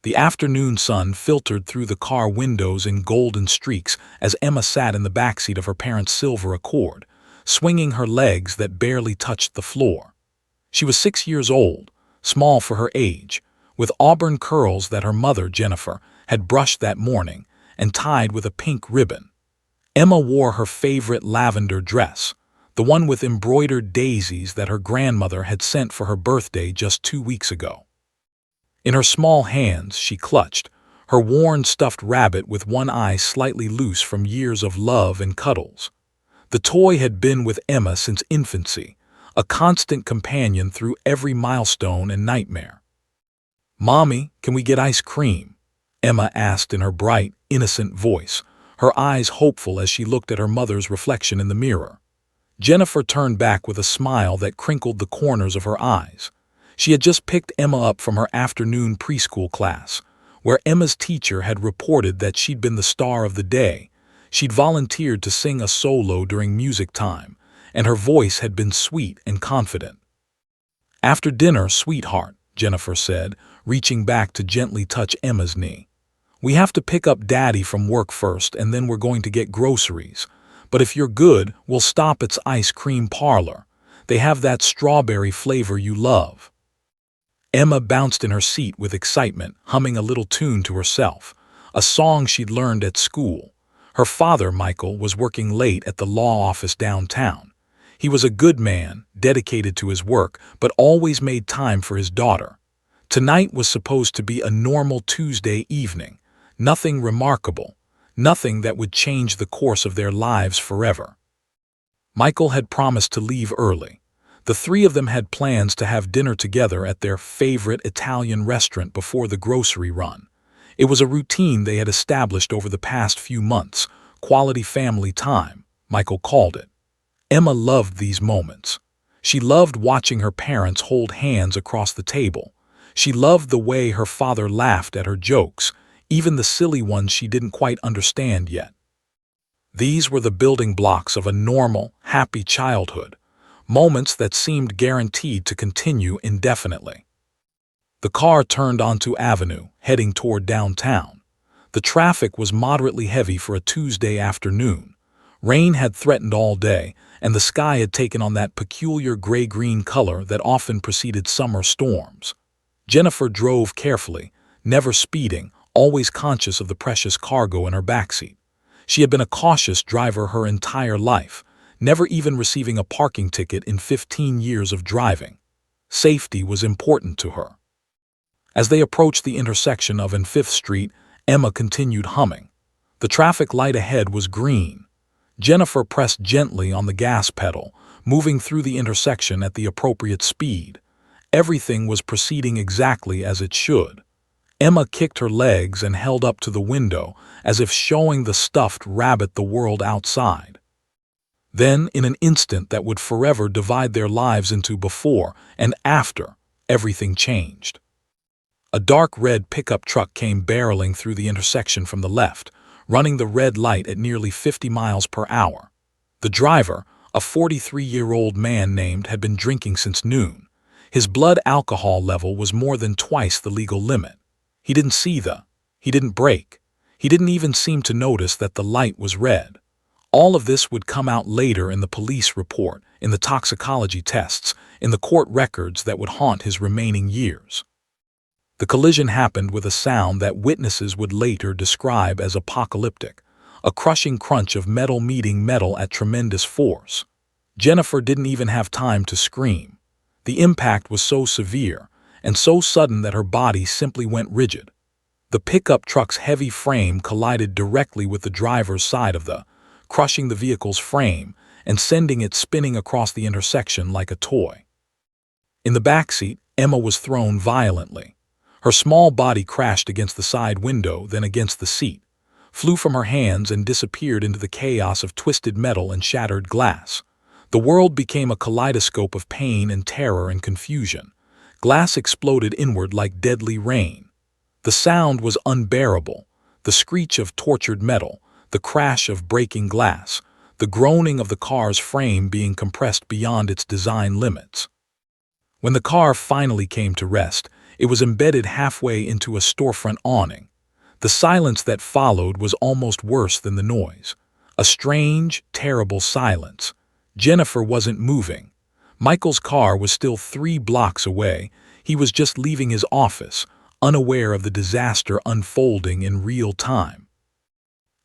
The afternoon sun filtered through the car windows in golden streaks as Emma sat in the backseat of her parents' silver Accord, swinging her legs that barely touched the floor. She was 6 years old, small for her age, with auburn curls that her mother, Jennifer, had brushed that morning and tied with a pink ribbon. Emma wore her favorite lavender dress, the one with embroidered daisies that her grandmother had sent for her birthday just 2 weeks ago. In her small hands she clutched her worn stuffed rabbit with one eye slightly loose from years of love and cuddles. The toy had been with Emma since infancy, a constant companion through every milestone and nightmare. "Mommy, can we get ice cream?" Emma asked in her bright, innocent voice, her eyes hopeful as she looked at her mother's reflection in the mirror. Jennifer turned back with a smile that crinkled the corners of her eyes. She had just picked Emma up from her afternoon preschool class, where Emma's teacher had reported that she'd been the star of the day. She'd volunteered to sing a solo during music time, and her voice had been sweet and confident. "After dinner, sweetheart," Jennifer said, reaching back to gently touch Emma's knee. "We have to pick up Daddy from work first, and then we're going to get groceries. But if you're good, we'll stop at Ice Cream Parlor. They have that strawberry flavor you love." Emma bounced in her seat with excitement, humming a little tune to herself, a song she'd learned at school. Her father, Michael, was working late at the law office downtown. He was a good man, dedicated to his work, but always made time for his daughter. Tonight was supposed to be a normal Tuesday evening, nothing remarkable, nothing that would change the course of their lives forever. Michael had promised to leave early. The three of them had plans to have dinner together at their favorite Italian restaurant before the grocery run. It was a routine they had established over the past few months, quality family time, Michael called it. Emma loved these moments. She loved watching her parents hold hands across the table. She loved the way her father laughed at her jokes, even the silly ones she didn't quite understand yet. These were the building blocks of a normal, happy childhood, moments that seemed guaranteed to continue indefinitely. The car turned onto Avenue, heading toward downtown. The traffic was moderately heavy for a Tuesday afternoon. Rain had threatened all day, and the sky had taken on that peculiar gray-green color that often preceded summer storms. Jennifer drove carefully, never speeding, always conscious of the precious cargo in her backseat. She had been a cautious driver her entire life, never even receiving a parking ticket in 15 years of driving. Safety was important to her. As they approached the intersection of and 5th Street, Emma continued humming. The traffic light ahead was green. Jennifer pressed gently on the gas pedal, moving through the intersection at the appropriate speed. Everything was proceeding exactly as it should. Emma kicked her legs and held up to the window, as if showing the stuffed rabbit the world outside. Then, in an instant that would forever divide their lives into before and after, everything changed. A dark red pickup truck came barreling through the intersection from the left, running the red light at nearly 50 miles per hour. The driver, a 43-year-old man named, had been drinking since noon. His blood alcohol level was more than twice the legal limit. He didn't brake. He didn't even seem to notice that the light was red. All of this would come out later in the police report, in the toxicology tests, in the court records that would haunt his remaining years. The collision happened with a sound that witnesses would later describe as apocalyptic, a crushing crunch of metal meeting metal at tremendous force. Jennifer didn't even have time to scream. The impact was so severe and so sudden that her body simply went rigid. The pickup truck's heavy frame collided directly with the driver's side of crushing the vehicle's frame and sending it spinning across the intersection like a toy. In the backseat, Emma was thrown violently. Her small body crashed against the side window, then against the seat, flew from her hands and disappeared into the chaos of twisted metal and shattered glass. The world became a kaleidoscope of pain and terror and confusion. Glass exploded inward like deadly rain. The sound was unbearable, the screech of tortured metal, the crash of breaking glass, the groaning of the car's frame being compressed beyond its design limits. When the car finally came to rest, It was embedded halfway into a storefront awning. The silence that followed was almost worse than the noise. A strange, terrible silence. Jennifer wasn't moving. Michael's car was still 3 blocks away. He was just leaving his office, unaware of the disaster unfolding in real time.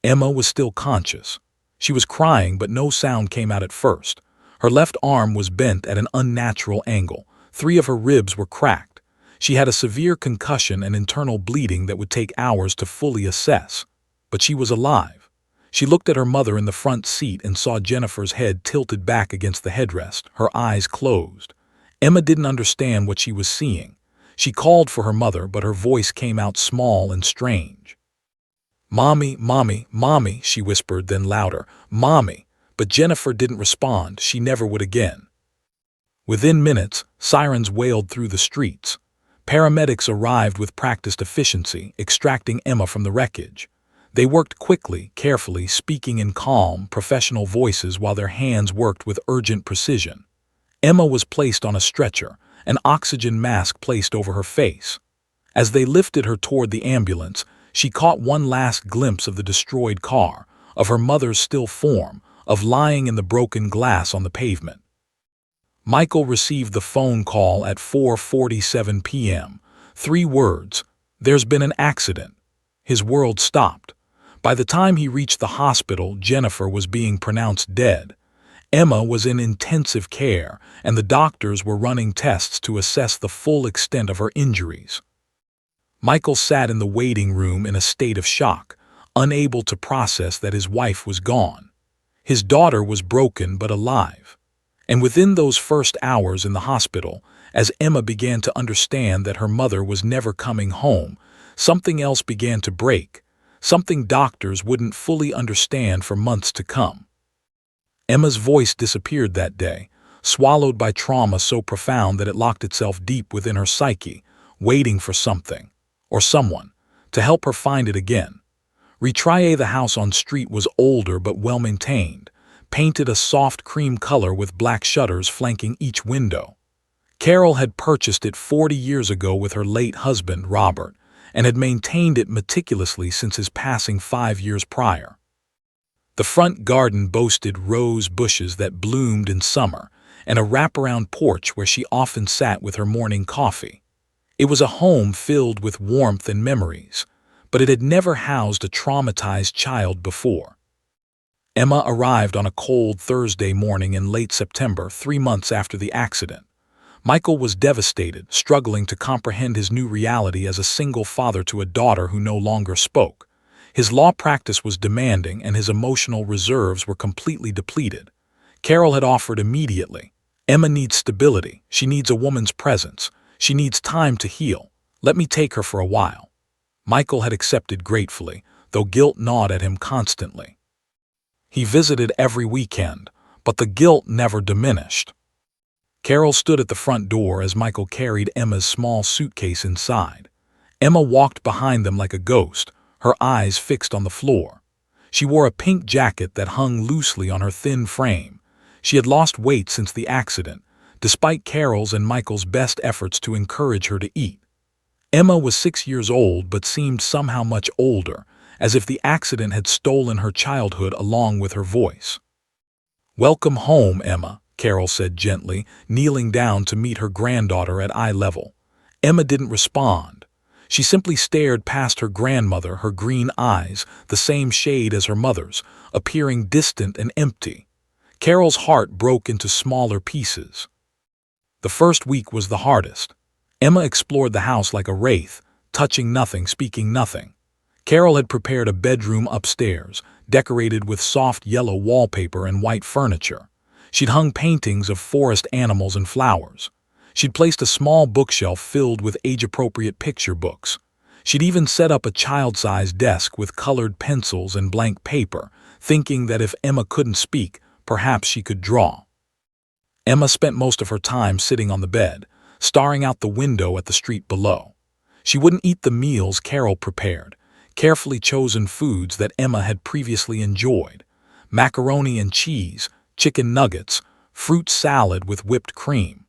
Emma was still conscious. She was crying, but no sound came out at first. Her left arm was bent at an unnatural angle. 3 of her ribs were cracked. She had a severe concussion and internal bleeding that would take hours to fully assess. But she was alive. She looked at her mother in the front seat and saw Jennifer's head tilted back against the headrest, her eyes closed. Emma didn't understand what she was seeing. She called for her mother, but her voice came out small and strange. "Mommy, mommy, mommy," she whispered, then louder, "Mommy." But Jennifer didn't respond. She never would again. Within minutes, sirens wailed through the streets. Paramedics arrived with practiced efficiency, extracting Emma from the wreckage. They worked quickly, carefully, speaking in calm, professional voices while their hands worked with urgent precision. Emma was placed on a stretcher, an oxygen mask placed over her face. As they lifted her toward the ambulance, she caught one last glimpse of the destroyed car, of her mother's still form, of lying in the broken glass on the pavement. Michael received the phone call at 4:47 p.m. 3 words: "There's been an accident." His world stopped. By the time he reached the hospital, Jennifer was being pronounced dead. Emma was in intensive care, and the doctors were running tests to assess the full extent of her injuries. Michael sat in the waiting room in a state of shock, unable to process that his wife was gone. His daughter was broken but alive. And within those first hours in the hospital, as Emma began to understand that her mother was never coming home, something else began to break, something doctors wouldn't fully understand for months to come. Emma's voice disappeared that day, swallowed by trauma so profound that it locked itself deep within her psyche, waiting for something, or someone, to help her find it again. Retraye, the house on street, was older but well-maintained, painted a soft cream color with black shutters flanking each window. Carol had purchased it 40 years ago with her late husband, Robert, and had maintained it meticulously since his passing 5 years prior. The front garden boasted rose bushes that bloomed in summer and a wraparound porch where she often sat with her morning coffee. It was a home filled with warmth and memories, but it had never housed a traumatized child before. Emma arrived on a cold Thursday morning in late September, 3 months after the accident. Michael was devastated, struggling to comprehend his new reality as a single father to a daughter who no longer spoke. His law practice was demanding, and his emotional reserves were completely depleted. Carol had offered immediately, "Emma needs stability. She needs a woman's presence. She needs time to heal. Let me take her for a while." Michael had accepted gratefully, though guilt gnawed at him constantly. He visited every weekend, but the guilt never diminished. Carol stood at the front door as Michael carried Emma's small suitcase inside. Emma walked behind them like a ghost, her eyes fixed on the floor. She wore a pink jacket that hung loosely on her thin frame. She had lost weight since the accident, despite Carol's and Michael's best efforts to encourage her to eat. Emma was 6 years old but seemed somehow much older, as if the accident had stolen her childhood along with her voice. "Welcome home, Emma," Carol said gently, kneeling down to meet her granddaughter at eye level. Emma didn't respond. She simply stared past her grandmother, her green eyes, the same shade as her mother's, appearing distant and empty. Carol's heart broke into smaller pieces. The first week was the hardest. Emma explored the house like a wraith, touching nothing, speaking nothing. Carol had prepared a bedroom upstairs, decorated with soft yellow wallpaper and white furniture. She'd hung paintings of forest animals and flowers. She'd placed a small bookshelf filled with age-appropriate picture books. She'd even set up a child-sized desk with colored pencils and blank paper, thinking that if Emma couldn't speak, perhaps she could draw. Emma spent most of her time sitting on the bed, staring out the window at the street below. She wouldn't eat the meals Carol prepared, carefully chosen foods that Emma had previously enjoyed: macaroni and cheese, chicken nuggets, fruit salad with whipped cream.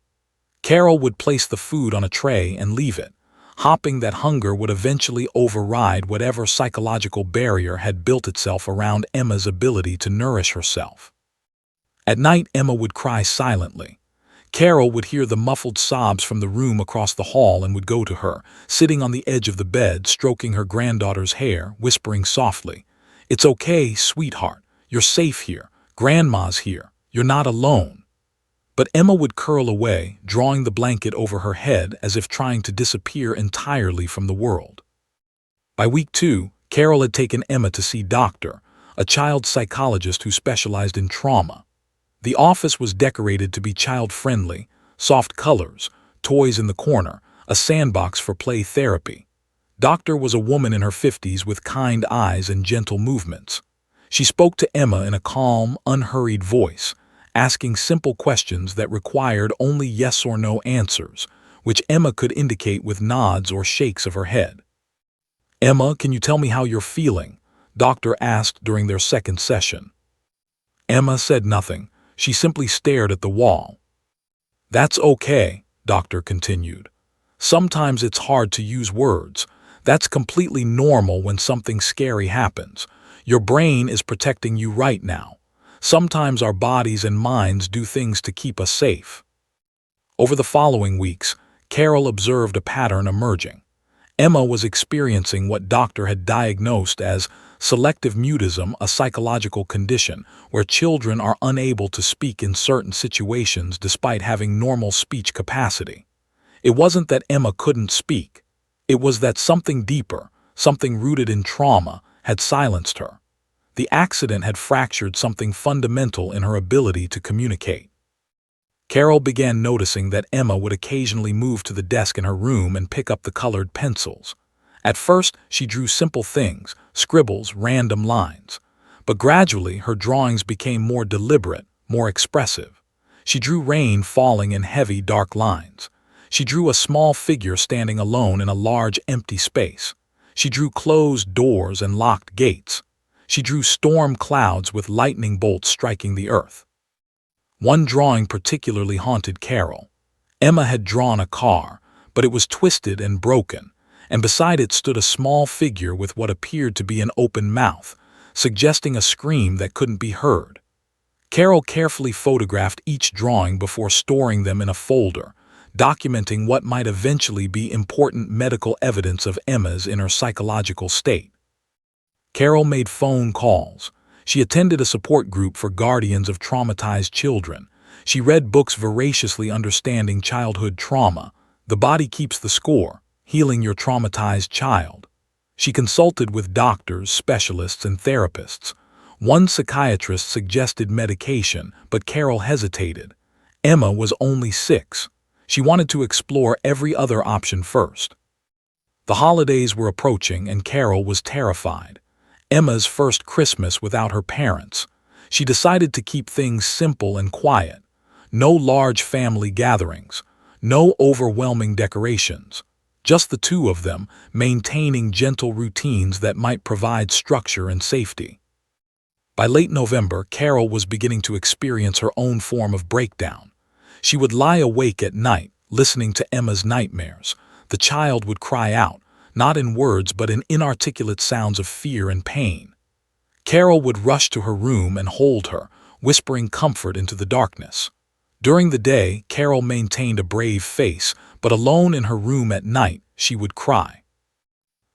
Carol would place the food on a tray and leave it, hoping that hunger would eventually override whatever psychological barrier had built itself around Emma's ability to nourish herself. At night, Emma would cry silently. Carol would hear the muffled sobs from the room across the hall and would go to her, sitting on the edge of the bed, stroking her granddaughter's hair, whispering softly, "It's okay, sweetheart. You're safe here. Grandma's here. You're not alone." But Emma would curl away, drawing the blanket over her head as if trying to disappear entirely from the world. By week 2, Carol had taken Emma to see Doctor, a child psychologist who specialized in trauma. The office was decorated to be child-friendly, soft colors, toys in the corner, a sandbox for play therapy. Doctor was a woman in her 50s with kind eyes and gentle movements. She spoke to Emma in a calm, unhurried voice, asking simple questions that required only yes or no answers, which Emma could indicate with nods or shakes of her head. "Emma, can you tell me how you're feeling?" Doctor asked during their second session. Emma said nothing. She simply stared at the wall. "That's okay," Doctor continued. "Sometimes it's hard to use words. That's completely normal when something scary happens. Your brain is protecting you right now. Sometimes our bodies and minds do things to keep us safe." Over the following weeks, Carol observed a pattern emerging. Emma was experiencing what Doctor had diagnosed as selective mutism, a psychological condition where children are unable to speak in certain situations despite having normal speech capacity. It wasn't that Emma couldn't speak. It was that something deeper, something rooted in trauma, had silenced her. The accident had fractured something fundamental in her ability to communicate. Carol began noticing that Emma would occasionally move to the desk in her room and pick up the colored pencils. At first, she drew simple things, scribbles, random lines. But gradually, her drawings became more deliberate, more expressive. She drew rain falling in heavy, dark lines. She drew a small figure standing alone in a large, empty space. She drew closed doors and locked gates. She drew storm clouds with lightning bolts striking the earth. One drawing particularly haunted Carol. Emma had drawn a car, but it was twisted and broken, and beside it stood a small figure with what appeared to be an open mouth, suggesting a scream that couldn't be heard. Carol carefully photographed each drawing before storing them in a folder, documenting what might eventually be important medical evidence of Emma's inner psychological state. Carol made phone calls. She attended a support group for guardians of traumatized children. She read books voraciously understanding childhood trauma, The Body Keeps the Score, Healing Your Traumatized Child. She consulted with doctors, specialists, and therapists. One psychiatrist suggested medication, but Carol hesitated. Emma was only 6. She wanted to explore every other option first. The holidays were approaching, and Carol was terrified. Emma's first Christmas without her parents. She decided to keep things simple and quiet. No large family gatherings. No overwhelming decorations. Just the two of them, maintaining gentle routines that might provide structure and safety. By late November, Carol was beginning to experience her own form of breakdown. She would lie awake at night, listening to Emma's nightmares. The child would cry out, not in words but in inarticulate sounds of fear and pain. Carol would rush to her room and hold her, whispering comfort into the darkness. During the day, Carol maintained a brave face, but alone in her room at night, she would cry.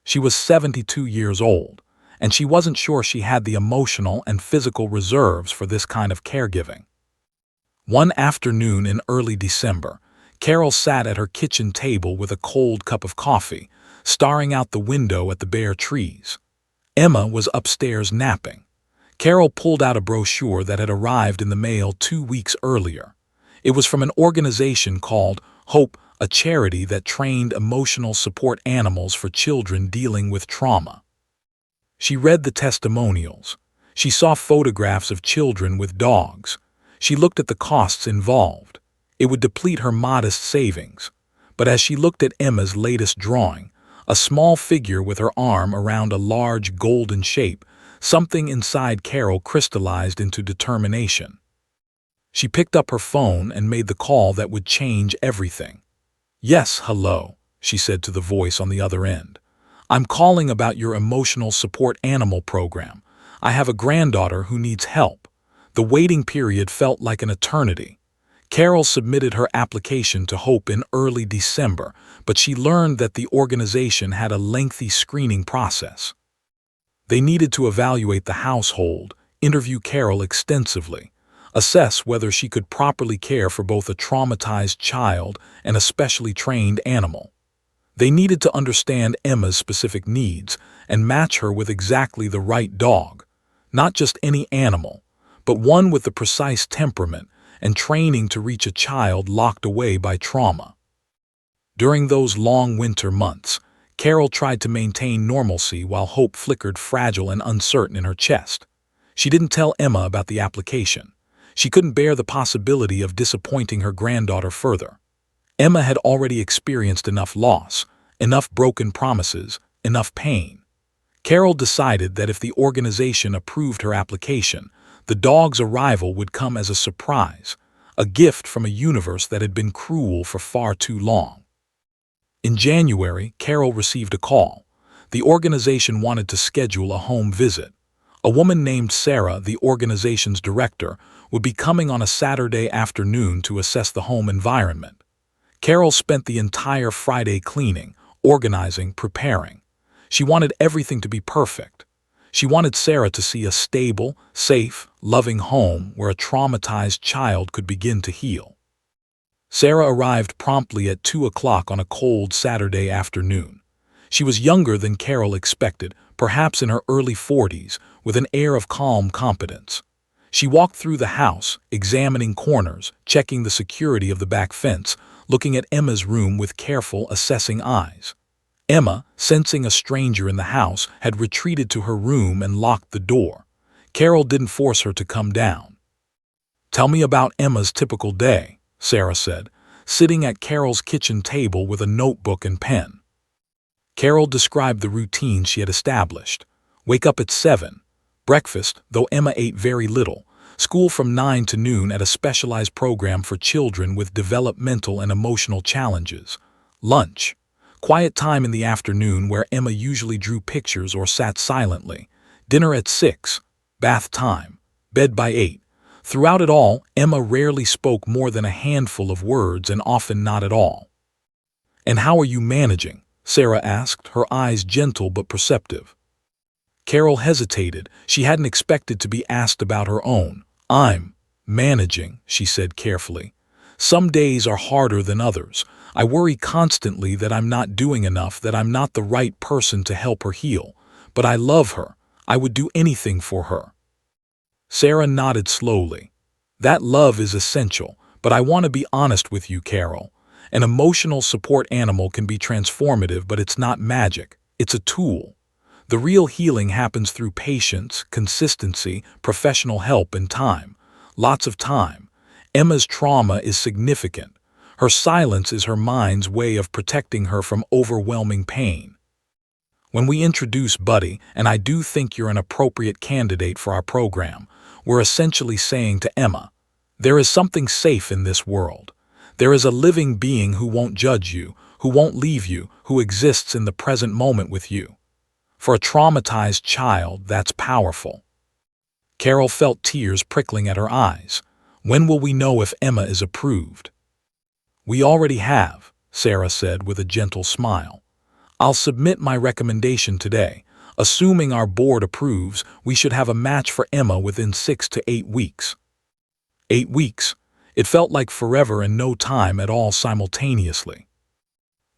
She was 72 years old, and she wasn't sure she had the emotional and physical reserves for this kind of caregiving. One afternoon in early December, Carol sat at her kitchen table with a cold cup of coffee, staring out the window at the bare trees. Emma was upstairs napping. Carol pulled out a brochure that had arrived in the mail 2 weeks earlier. It was from an organization called Hope, a charity that trained emotional support animals for children dealing with trauma. She read the testimonials. She saw photographs of children with dogs. She looked at the costs involved. It would deplete her modest savings. But as she looked at Emma's latest drawing, a small figure with her arm around a large golden shape, something inside Carol crystallized into determination. She picked up her phone and made the call that would change everything. "Yes, hello. she said to the voice on the other end. "I'm calling about your emotional support animal program. I have a granddaughter who needs help." The waiting period felt like an eternity. Carol submitted her application to Hope in early December, but she learned that the organization had a lengthy screening process. They needed to evaluate the household, interview Carol extensively, assess whether she could properly care for both a traumatized child and a specially trained animal. They needed to understand Emma's specific needs and match her with exactly the right dog, not just any animal, but one with the precise temperament and training to reach a child locked away by trauma. During those long winter months, Carol tried to maintain normalcy while hope flickered fragile and uncertain in her chest. She didn't tell Emma about the application. She couldn't bear the possibility of disappointing her granddaughter further. Emma had already experienced enough loss, enough broken promises, enough pain. Carol decided that if the organization approved her application, the dog's arrival would come as a surprise, a gift from a universe that had been cruel for far too long. In January, Carol received a call. The organization wanted to schedule a home visit. A woman named Sarah, the organization's director, would be coming on a Saturday afternoon to assess the home environment. Carol spent the entire Friday cleaning, organizing, preparing. She wanted everything to be perfect. She wanted Sarah to see a stable, safe, loving home where a traumatized child could begin to heal. Sarah arrived promptly at 2 o'clock on a cold Saturday afternoon. She was younger than Carol expected, perhaps in her early 40s, with an air of calm competence. She walked through the house, examining corners, checking the security of the back fence, looking at Emma's room with careful, assessing eyes. Emma, sensing a stranger in the house, had retreated to her room and locked the door. Carol didn't force her to come down. "Tell me about Emma's typical day," Sarah said, sitting at Carol's kitchen table with a notebook and pen. Carol described the routine she had established. Wake up at 7. Breakfast, though Emma ate very little. School from 9 to noon at a specialized program for children with developmental and emotional challenges. Lunch. Quiet time in the afternoon where Emma usually drew pictures or sat silently. Dinner at 6. Bath time. Bed by 8. Throughout it all, Emma rarely spoke more than a handful of words and often not at all. "And how are you managing?" Sarah asked, her eyes gentle but perceptive. Carol hesitated. She hadn't expected to be asked about her own. "I'm managing," she said carefully. "Some days are harder than others. I worry constantly that I'm not doing enough, that I'm not the right person to help her heal. But I love her. I would do anything for her." Sarah nodded slowly. "That love is essential, but I want to be honest with you, Carol. An emotional support animal can be transformative, but it's not magic. It's a tool. The real healing happens through patience, consistency, professional help, and time. Lots of time. Emma's trauma is significant. Her silence is her mind's way of protecting her from overwhelming pain. When we introduce Buddy, and I do think you're an appropriate candidate for our program, we're essentially saying to Emma, there is something safe in this world. There is a living being who won't judge you, who won't leave you, who exists in the present moment with you. For a traumatized child, that's powerful." Carol felt tears prickling at her eyes. "When will we know if Emma is approved?" "We already have," Sarah said with a gentle smile. "I'll submit my recommendation today. Assuming our board approves, we should have a match for Emma within 6 to 8 weeks. 8 weeks. It felt like forever and no time at all simultaneously.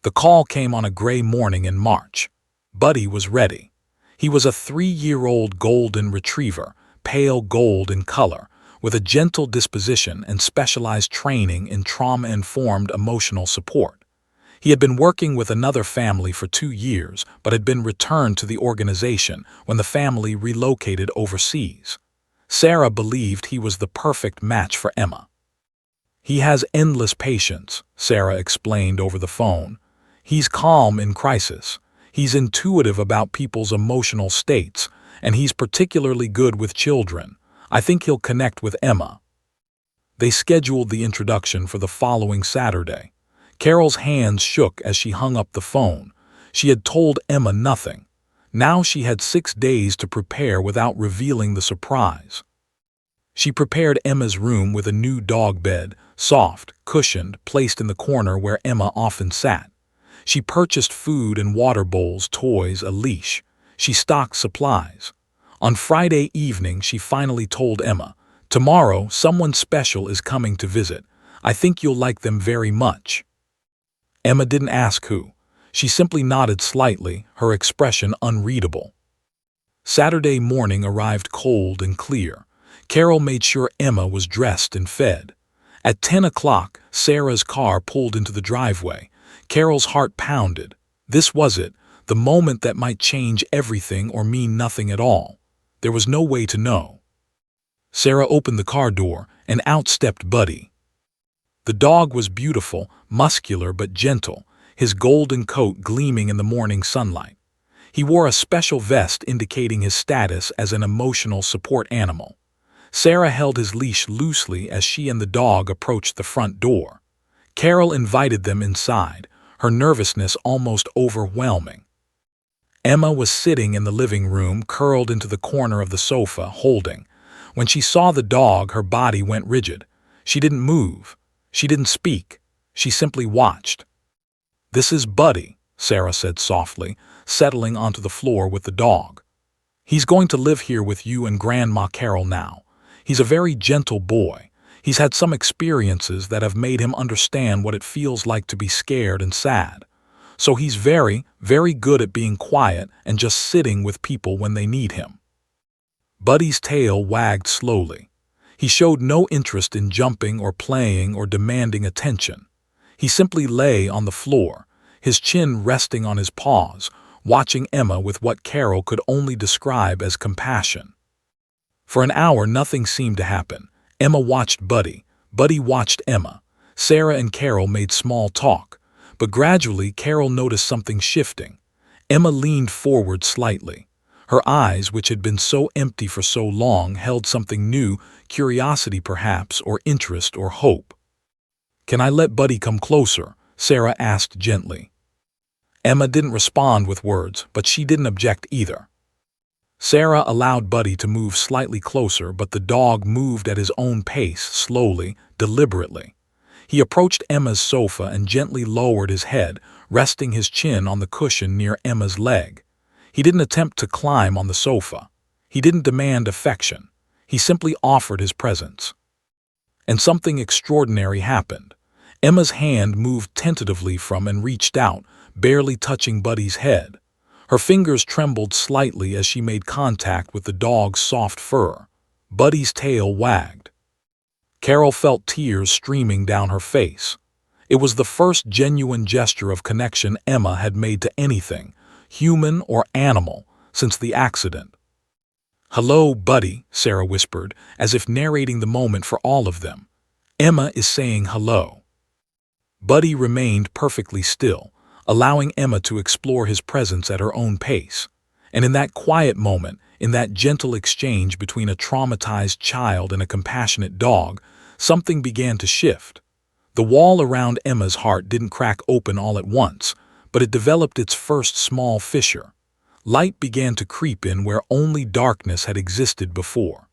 The call came on a gray morning in March. Buddy was ready. He was a 3-year-old golden retriever, pale gold in color, with a gentle disposition and specialized training in trauma-informed emotional support. He had been working with another family for 2 years, but had been returned to the organization when the family relocated overseas. Sarah believed he was the perfect match for Emma. "He has endless patience," Sarah explained over the phone. "He's calm in crisis. He's intuitive about people's emotional states, and he's particularly good with children. I think he'll connect with Emma." They scheduled the introduction for the following Saturday. Carol's hands shook as she hung up the phone. She had told Emma nothing. Now she had 6 days to prepare without revealing the surprise. She prepared Emma's room with a new dog bed, soft, cushioned, placed in the corner where Emma often sat. She purchased food and water bowls, toys, a leash. She stocked supplies. On Friday evening, she finally told Emma, "Tomorrow, someone special is coming to visit. I think you'll like them very much." Emma didn't ask who. She simply nodded slightly, her expression unreadable. Saturday morning arrived cold and clear. Carol made sure Emma was dressed and fed. At 10 o'clock, Sarah's car pulled into the driveway. Carol's heart pounded. This was it, the moment that might change everything or mean nothing at all. There was no way to know. Sarah opened the car door, and out stepped Buddy. The dog was beautiful, muscular but gentle, his golden coat gleaming in the morning sunlight. He wore a special vest indicating his status as an emotional support animal. Sarah held his leash loosely as she and the dog approached the front door. Carol invited them inside, her nervousness almost overwhelming. Emma was sitting in the living room, curled into the corner of the sofa, holding. When she saw the dog, her body went rigid. She didn't move. She didn't speak. She simply watched. "This is Buddy," Sarah said softly, settling onto the floor with the dog. "He's going to live here with you and Grandma Carol now. He's a very gentle boy. He's had some experiences that have made him understand what it feels like to be scared and sad. So he's very, very good at being quiet and just sitting with people when they need him." Buddy's tail wagged slowly. He showed no interest in jumping or playing or demanding attention. He simply lay on the floor, his chin resting on his paws, watching Emma with what Carol could only describe as compassion. For an hour, nothing seemed to happen. Emma watched Buddy. Buddy watched Emma. Sarah and Carol made small talk. But gradually, Carol noticed something shifting. Emma leaned forward slightly. Her eyes, which had been so empty for so long, held something new, curiosity perhaps, or interest or hope. "Can I let Buddy come closer?" Sarah asked gently. Emma didn't respond with words, but she didn't object either. Sarah allowed Buddy to move slightly closer, but the dog moved at his own pace, slowly, deliberately. He approached Emma's sofa and gently lowered his head, resting his chin on the cushion near Emma's leg. He didn't attempt to climb on the sofa. He didn't demand affection. He simply offered his presence. And something extraordinary happened. Emma's hand moved tentatively from and reached out, barely touching Buddy's head. Her fingers trembled slightly as she made contact with the dog's soft fur. Buddy's tail wagged. Carol felt tears streaming down her face. It was the first genuine gesture of connection Emma had made to anything, human or animal, since the accident. "Hello, Buddy," Sarah whispered, as if narrating the moment for all of them. "Emma is saying hello." Buddy remained perfectly still, allowing Emma to explore his presence at her own pace. And in that quiet moment, in that gentle exchange between a traumatized child and a compassionate dog, something began to shift. The wall around Emma's heart didn't crack open all at once, but it developed its first small fissure. Light began to creep in where only darkness had existed before.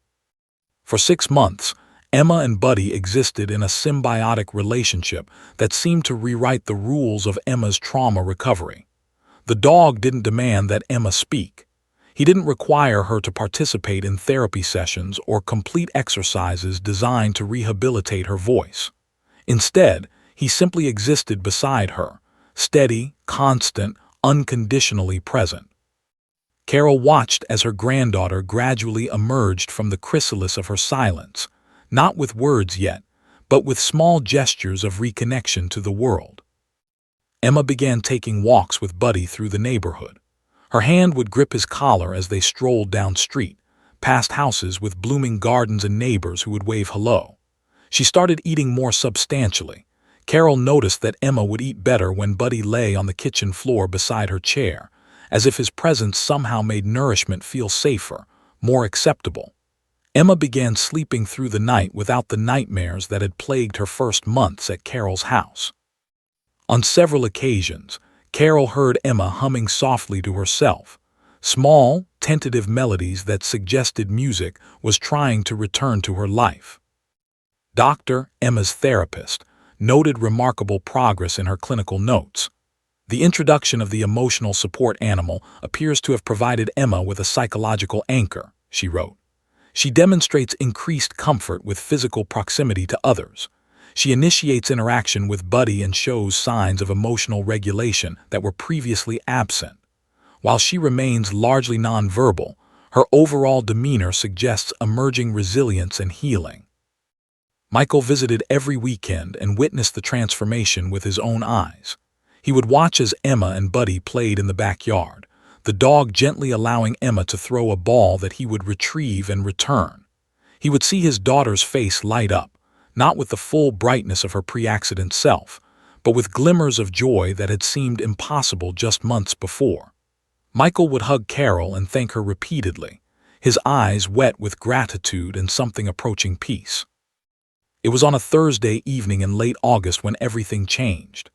For 6 months, Emma and Buddy existed in a symbiotic relationship that seemed to rewrite the rules of Emma's trauma recovery. The dog didn't demand that Emma speak. He didn't require her to participate in therapy sessions or complete exercises designed to rehabilitate her voice. Instead, he simply existed beside her, steady, constant, unconditionally present. Carol watched as her granddaughter gradually emerged from the chrysalis of her silence, not with words yet, but with small gestures of reconnection to the world. Emma began taking walks with Buddy through the neighborhood. Her hand would grip his collar as they strolled down street, past houses with blooming gardens and neighbors who would wave hello. She started eating more substantially. Carol noticed that Emma would eat better when Buddy lay on the kitchen floor beside her chair, as if his presence somehow made nourishment feel safer, more acceptable. Emma began sleeping through the night without the nightmares that had plagued her first months at Carol's house. On several occasions, Carol heard Emma humming softly to herself. Small, tentative melodies that suggested music was trying to return to her life. Dr. Emma's therapist noted remarkable progress in her clinical notes. The introduction of the emotional support animal appears to have provided Emma with a psychological anchor, she wrote. She demonstrates increased comfort with physical proximity to others. She initiates interaction with Buddy and shows signs of emotional regulation that were previously absent. While she remains largely nonverbal, her overall demeanor suggests emerging resilience and healing. Michael visited every weekend and witnessed the transformation with his own eyes. He would watch as Emma and Buddy played in the backyard, the dog gently allowing Emma to throw a ball that he would retrieve and return. He would see his daughter's face light up, not with the full brightness of her pre-accident self, but with glimmers of joy that had seemed impossible just months before. Michael would hug Carol and thank her repeatedly, his eyes wet with gratitude and something approaching peace. It was on a Thursday evening in late August when everything changed.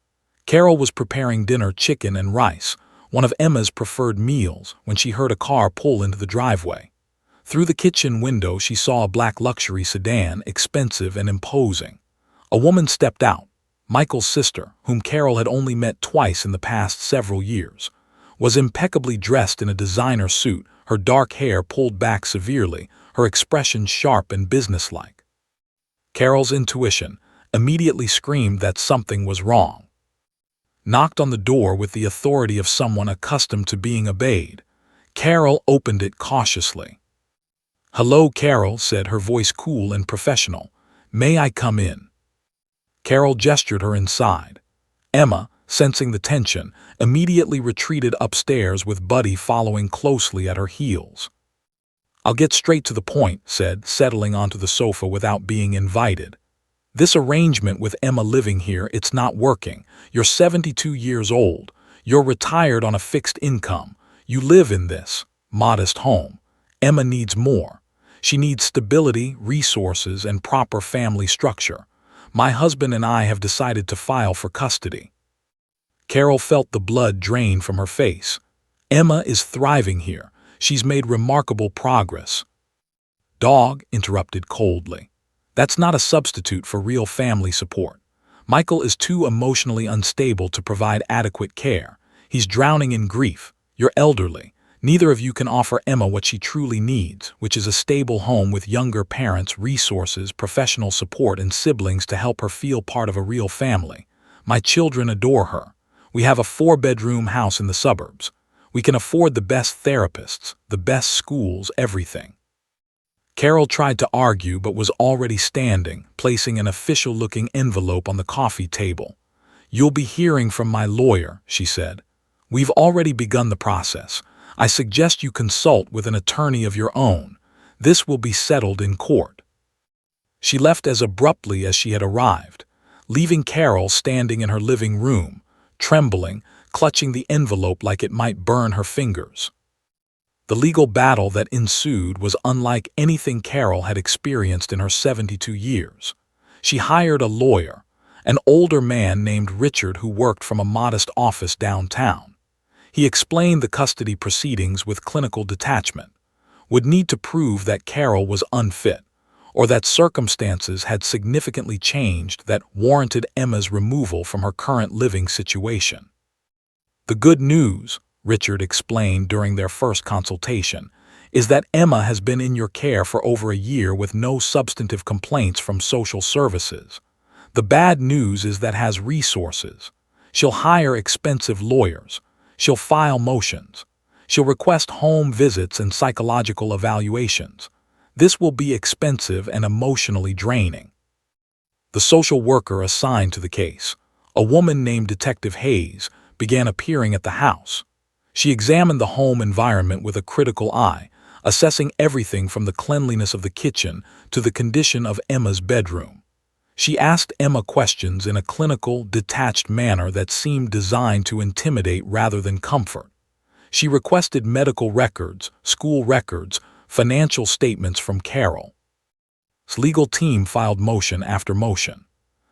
Carol was preparing dinner, chicken and rice, one of Emma's preferred meals, when she heard a car pull into the driveway. Through the kitchen window she saw a black luxury sedan, expensive and imposing. A woman stepped out, Michael's sister, whom Carol had only met twice in the past several years, was impeccably dressed in a designer suit, her dark hair pulled back severely, her expression sharp and businesslike. Carol's intuition immediately screamed that something was wrong. Knocked on the door with the authority of someone accustomed to being obeyed, Carol opened it cautiously. "Hello, Carol," said, her voice cool and professional. "May I come in?" Carol gestured her inside. Emma, sensing the tension, immediately retreated upstairs with Buddy following closely at her heels. "I'll get straight to the point," said, settling onto the sofa without being invited. "This arrangement with Emma living here, it's not working. You're 72 years old. You're retired on a fixed income. You live in this modest home. Emma needs more. She needs stability, resources, and proper family structure. My husband and I have decided to file for custody." Carol felt the blood drain from her face. Emma is thriving here. She's made remarkable progress. "Dog," interrupted coldly. "That's not a substitute for real family support. Michael is too emotionally unstable to provide adequate care. He's drowning in grief. You're elderly. Neither of you can offer Emma what she truly needs, which is a stable home with younger parents, resources, professional support, and siblings to help her feel part of a real family. My children adore her. We have a 4-bedroom house in the suburbs. We can afford the best therapists, the best schools, everything." Carol tried to argue but was already standing, placing an official-looking envelope on the coffee table. "You'll be hearing from my lawyer," she said. "We've already begun the process. I suggest you consult with an attorney of your own. This will be settled in court." She left as abruptly as she had arrived, leaving Carol standing in her living room, trembling, clutching the envelope like it might burn her fingers. The legal battle that ensued was unlike anything Carol had experienced in her 72 years. She hired a lawyer, an older man named Richard who worked from a modest office downtown. He explained the custody proceedings with clinical detachment, would need to prove that Carol was unfit, or that circumstances had significantly changed that warranted Emma's removal from her current living situation. "The good news," Richard explained during their first consultation, "is that Emma has been in your care for over a year with no substantive complaints from social services. The bad news is that has resources. She'll hire expensive lawyers. She'll file motions. She'll request home visits and psychological evaluations. This will be expensive and emotionally draining." The social worker assigned to the case, a woman named Detective Hayes, began appearing at the house. She examined the home environment with a critical eye, assessing everything from the cleanliness of the kitchen to the condition of Emma's bedroom. She asked Emma questions in a clinical, detached manner that seemed designed to intimidate rather than comfort. She requested medical records, school records, financial statements from Carol's legal team filed motion after motion.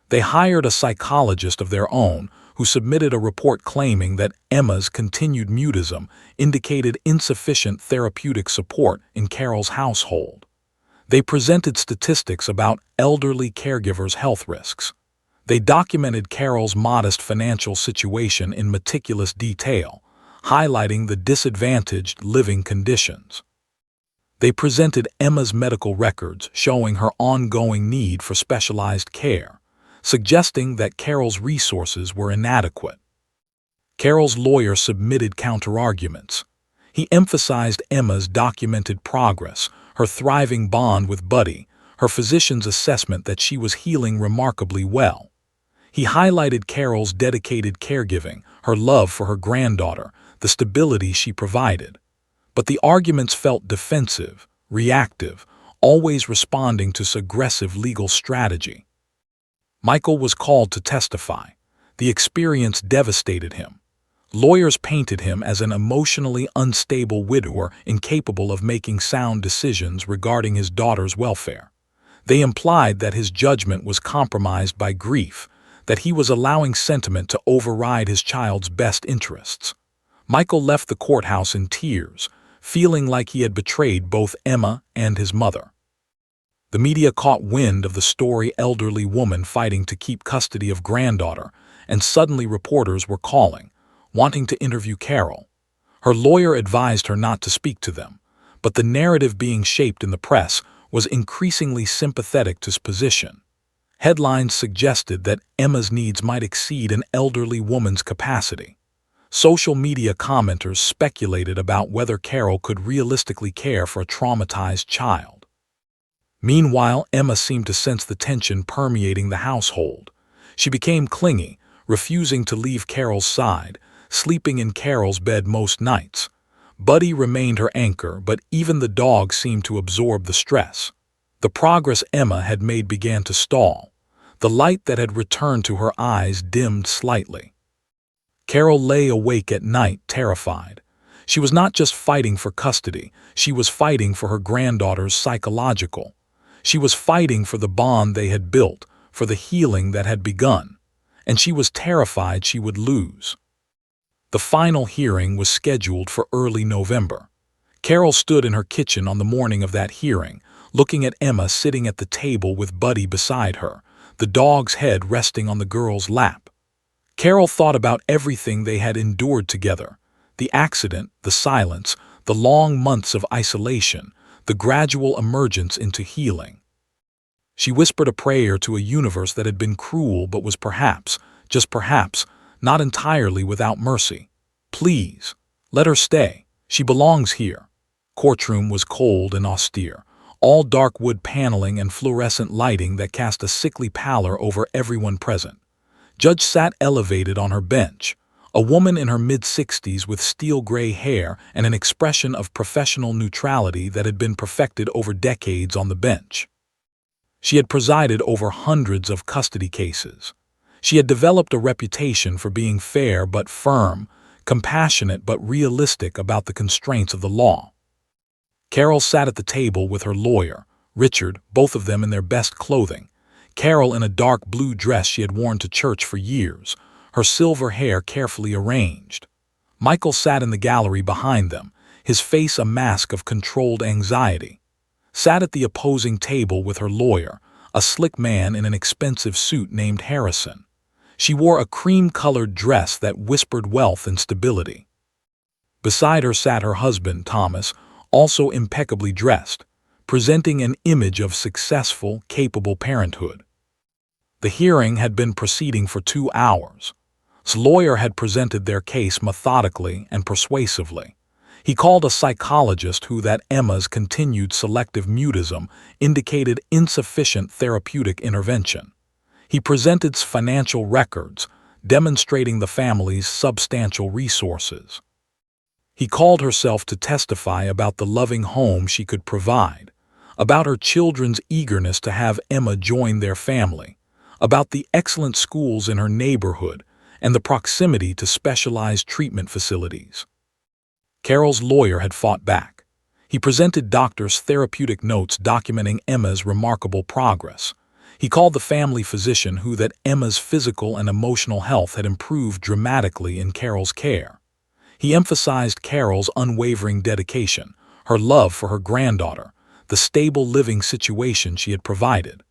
They hired a psychologist of their own who submitted a report claiming that Emma's continued mutism indicated insufficient therapeutic support in Carol's household. They presented statistics about elderly caregivers' health risks. They documented Carol's modest financial situation in meticulous detail, highlighting the disadvantaged living conditions. They presented Emma's medical records showing her ongoing need for specialized care, suggesting that Carol's resources were inadequate. Carol's lawyer submitted counterarguments. He emphasized Emma's documented progress, her thriving bond with Buddy, her physician's assessment that she was healing remarkably well. He highlighted Carol's dedicated caregiving, her love for her granddaughter, the stability she provided. But the arguments felt defensive, reactive, always responding to aggressive legal strategy. Michael was called to testify. The experience devastated him. Lawyers painted him as an emotionally unstable widower incapable of making sound decisions regarding his daughter's welfare. They implied that his judgment was compromised by grief, that he was allowing sentiment to override his child's best interests. Michael left the courthouse in tears, feeling like he had betrayed both Emma and his mother. The media caught wind of the story elderly woman fighting to keep custody of granddaughter, and suddenly reporters were calling, wanting to interview Carol. Her lawyer advised her not to speak to them, but the narrative being shaped in the press was increasingly sympathetic to his position. Headlines suggested that Emma's needs might exceed an elderly woman's capacity. Social media commenters speculated about whether Carol could realistically care for a traumatized child. Meanwhile, Emma seemed to sense the tension permeating the household. She became clingy, refusing to leave Carol's side, sleeping in Carol's bed most nights. Buddy remained her anchor, but even the dog seemed to absorb the stress. The progress Emma had made began to stall. The light that had returned to her eyes dimmed slightly. Carol lay awake at night, terrified. She was not just fighting for custody, she was fighting for her granddaughter's psychological. She was fighting for the bond they had built, for the healing that had begun, and she was terrified she would lose. The final hearing was scheduled for early November. Carol stood in her kitchen on the morning of that hearing, looking at Emma sitting at the table with Buddy beside her, the dog's head resting on the girl's lap. Carol thought about everything they had endured together, the accident, the silence, the long months of isolation, the gradual emergence into healing. She whispered a prayer to a universe that had been cruel but was perhaps, just perhaps, not entirely without mercy. Please, let her stay. She belongs here. Courtroom was cold and austere, all dark wood paneling and fluorescent lighting that cast a sickly pallor over everyone present. Judge sat elevated on her bench, a woman in her mid-60s with steel-gray hair and an expression of professional neutrality that had been perfected over decades on the bench. She had presided over hundreds of custody cases. She had developed a reputation for being fair but firm, compassionate but realistic about the constraints of the law. Carol sat at the table with her lawyer, Richard, both of them in their best clothing. Carol in a dark blue dress she had worn to church for years, her silver hair carefully arranged. Michael sat in the gallery behind them, his face a mask of controlled anxiety. Sat at the opposing table with her lawyer, a slick man in an expensive suit named Harrison. She wore a cream-colored dress that whispered wealth and stability. Beside her sat her husband, Thomas, also impeccably dressed, presenting an image of successful, capable parenthood. The hearing had been proceeding for 2 hours. His lawyer had presented their case methodically and persuasively. He called a psychologist who that Emma's continued selective mutism indicated insufficient therapeutic intervention. He presented financial records, demonstrating the family's substantial resources. He called herself to testify about the loving home she could provide, about her children's eagerness to have Emma join their family, about the excellent schools in her neighborhood and the proximity to specialized treatment facilities. Carol's lawyer had fought back. He presented doctors' therapeutic notes documenting Emma's remarkable progress. He called the family physician who that Emma's physical and emotional health had improved dramatically in Carol's care. He emphasized Carol's unwavering dedication, her love for her granddaughter, the stable living situation she had provided.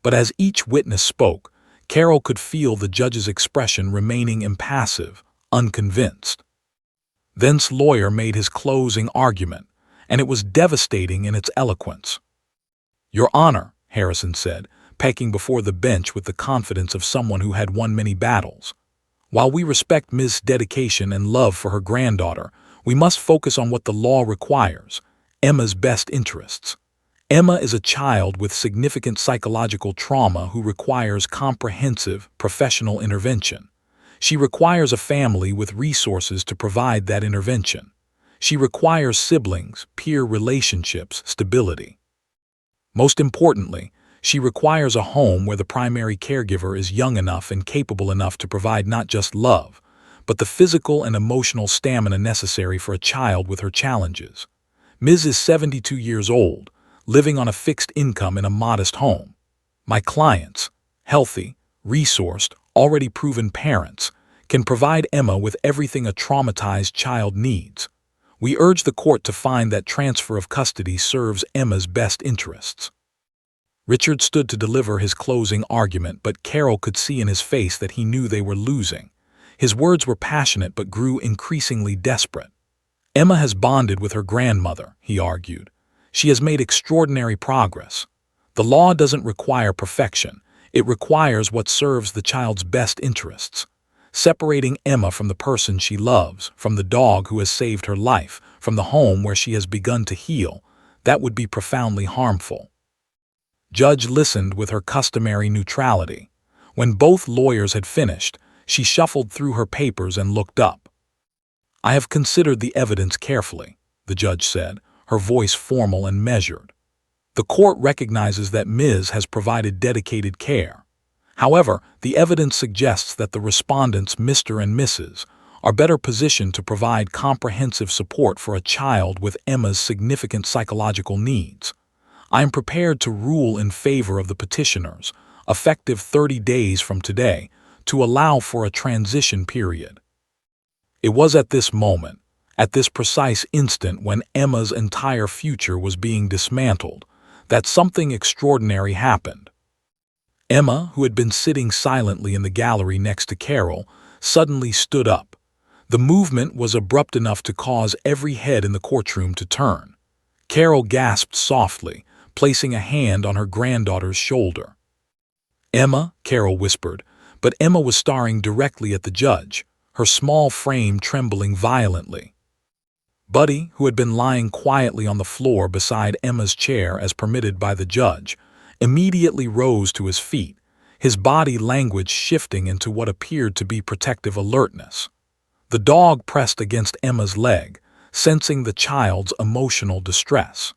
But as each witness spoke, Carol could feel the judge's expression remaining impassive, unconvinced. Thence lawyer made his closing argument, and it was devastating in its eloquence. "Your Honor," Harrison said, pecking before the bench with the confidence of someone who had won many battles, "while we respect Ms. dedication and love for her granddaughter, we must focus on what the law requires, Emma's best interests. Emma is a child with significant psychological trauma who requires comprehensive, professional intervention. She requires a family with resources to provide that intervention. She requires siblings, peer relationships, stability. Most importantly, she requires a home where the primary caregiver is young enough and capable enough to provide not just love, but the physical and emotional stamina necessary for a child with her challenges. Ms. is 72 years old, living on a fixed income in a modest home. My clients, healthy, resourced, already proven parents, can provide Emma with everything a traumatized child needs. We urge the court to find that transfer of custody serves Emma's best interests." Richard stood to deliver his closing argument, but Carol could see in his face that he knew they were losing. His words were passionate but grew increasingly desperate. "Emma has bonded with her grandmother," he argued. "She has made extraordinary progress. The law doesn't require perfection. It requires what serves the child's best interests. Separating Emma from the person she loves, from the dog who has saved her life, from the home where she has begun to heal, that would be profoundly harmful." Judge listened with her customary neutrality. When both lawyers had finished, she shuffled through her papers and looked up. "I have considered the evidence carefully," the judge said, her voice formal and measured. "The court recognizes that Ms. has provided dedicated care. However, the evidence suggests that the respondents, Mr. and Mrs., are better positioned to provide comprehensive support for a child with Emma's significant psychological needs. I am prepared to rule in favor of the petitioners, effective 30 days from today, to allow for a transition period." It was at this moment, at this precise instant when Emma's entire future was being dismantled, that something extraordinary happened. Emma, who had been sitting silently in the gallery next to Carol, suddenly stood up. The movement was abrupt enough to cause every head in the courtroom to turn. Carol gasped softly, placing a hand on her granddaughter's shoulder. "Emma," Carol whispered, but Emma was staring directly at the judge, her small frame trembling violently. Buddy, who had been lying quietly on the floor beside Emma's chair as permitted by the judge, immediately rose to his feet, his body language shifting into what appeared to be protective alertness. The dog pressed against Emma's leg, sensing the child's emotional distress.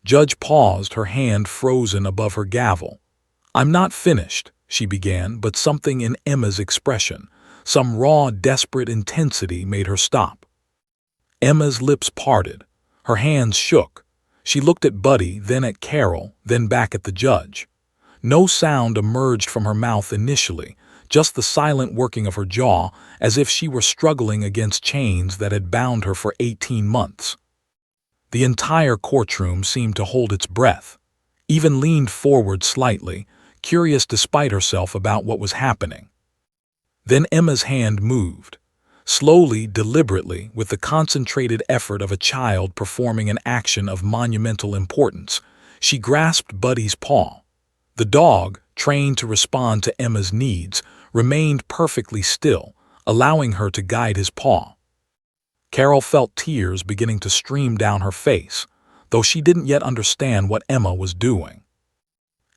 Judge paused, her hand frozen above her gavel. "I'm not finished," she began, but something in Emma's expression, some raw, desperate intensity, made her stop. Emma's lips parted, her hands shook. She looked at Buddy, then at Carol, then back at the judge. No sound emerged from her mouth initially, just the silent working of her jaw, as if she were struggling against chains that had bound her for 18 months. The entire courtroom seemed to hold its breath, even leaned forward slightly, curious despite herself about what was happening. Then Emma's hand moved. Slowly, deliberately, with the concentrated effort of a child performing an action of monumental importance, she grasped Buddy's paw. The dog, trained to respond to Emma's needs, remained perfectly still, allowing her to guide his paw. Carol felt tears beginning to stream down her face, though she didn't yet understand what Emma was doing.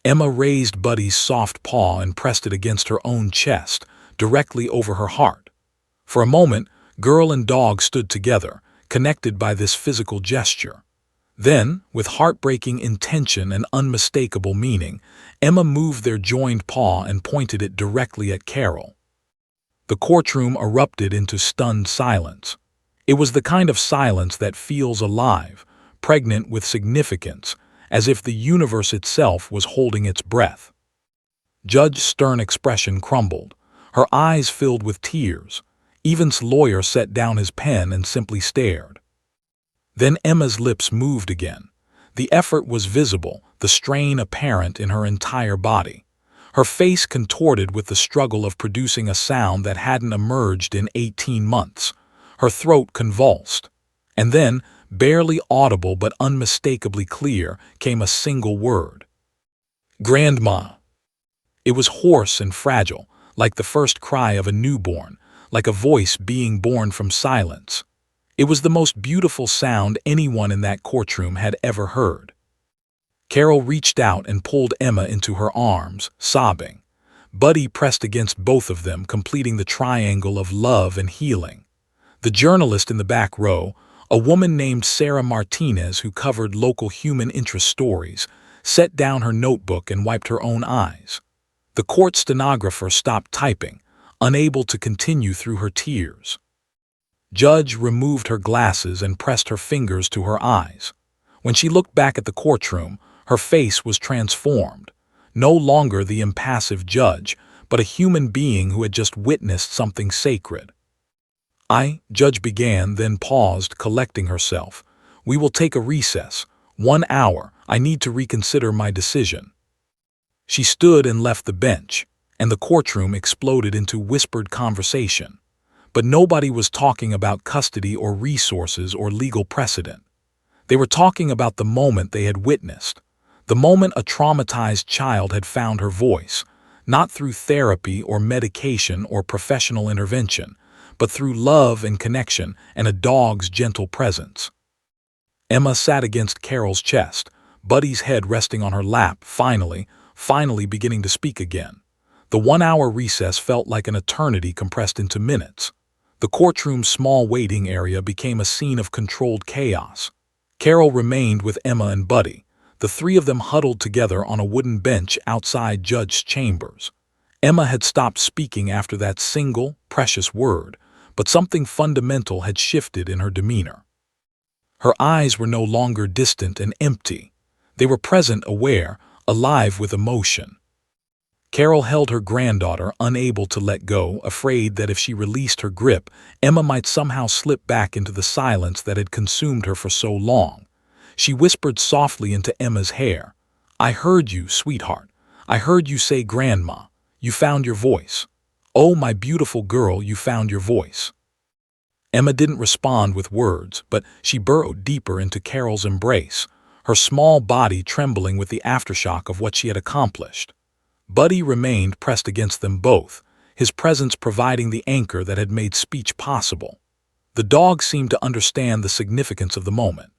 Emma raised Buddy's soft paw and pressed it against her own chest, directly over her heart. For a moment, girl and dog stood together, connected by this physical gesture. Then, with heartbreaking intention and unmistakable meaning, Emma moved their joined paw and pointed it directly at Carol. The courtroom erupted into stunned silence. It was the kind of silence that feels alive, pregnant with significance, as if the universe itself was holding its breath. Judge's stern expression crumbled. Her eyes filled with tears. Evan's lawyer set down his pen and simply stared. Then Emma's lips moved again. The effort was visible, the strain apparent in her entire body. Her face contorted with the struggle of producing a sound that hadn't emerged in 18 months. Her throat convulsed. And then, barely audible but unmistakably clear, came a single word. Grandma. It was hoarse and fragile, like the first cry of a newborn, like a voice being born from silence. It was the most beautiful sound anyone in that courtroom had ever heard. Carol reached out and pulled Emma into her arms, sobbing. Buddy pressed against both of them, completing the triangle of love and healing. The journalist in the back row, a woman named Sarah Martinez who covered local human interest stories, set down her notebook and wiped her own eyes. The court stenographer stopped typing, unable to continue through her tears. Judge removed her glasses and pressed her fingers to her eyes. When she looked back at the courtroom, her face was transformed. No longer the impassive judge, but a human being who had just witnessed something sacred. Judge began, then paused, collecting herself. We will take a recess. 1 hour. I need to reconsider my decision. She stood and left the bench, and the courtroom exploded into whispered conversation. But nobody was talking about custody or resources or legal precedent. They were talking about the moment they had witnessed, the moment a traumatized child had found her voice, not through therapy or medication or professional intervention, but through love and connection and a dog's gentle presence. Emma sat against Carol's chest, Buddy's head resting on her lap, finally beginning to speak again. The 1 hour recess felt like an eternity compressed into minutes. The courtroom's small waiting area became a scene of controlled chaos. Carol remained with Emma and Buddy, the three of them huddled together on a wooden bench outside Judge's chambers. Emma had stopped speaking after that single, precious word, but something fundamental had shifted in her demeanor. Her eyes were no longer distant and empty. They were present, aware, alive with emotion. Carol held her granddaughter, unable to let go, afraid that if she released her grip, Emma might somehow slip back into the silence that had consumed her for so long. She whispered softly into Emma's hair. I heard you, sweetheart. I heard you say, Grandma. You found your voice. Oh, my beautiful girl, you found your voice. Emma didn't respond with words, but she burrowed deeper into Carol's embrace, her small body trembling with the aftershock of what she had accomplished. Buddy remained pressed against them both, his presence providing the anchor that had made speech possible. The dog seemed to understand the significance of the moment.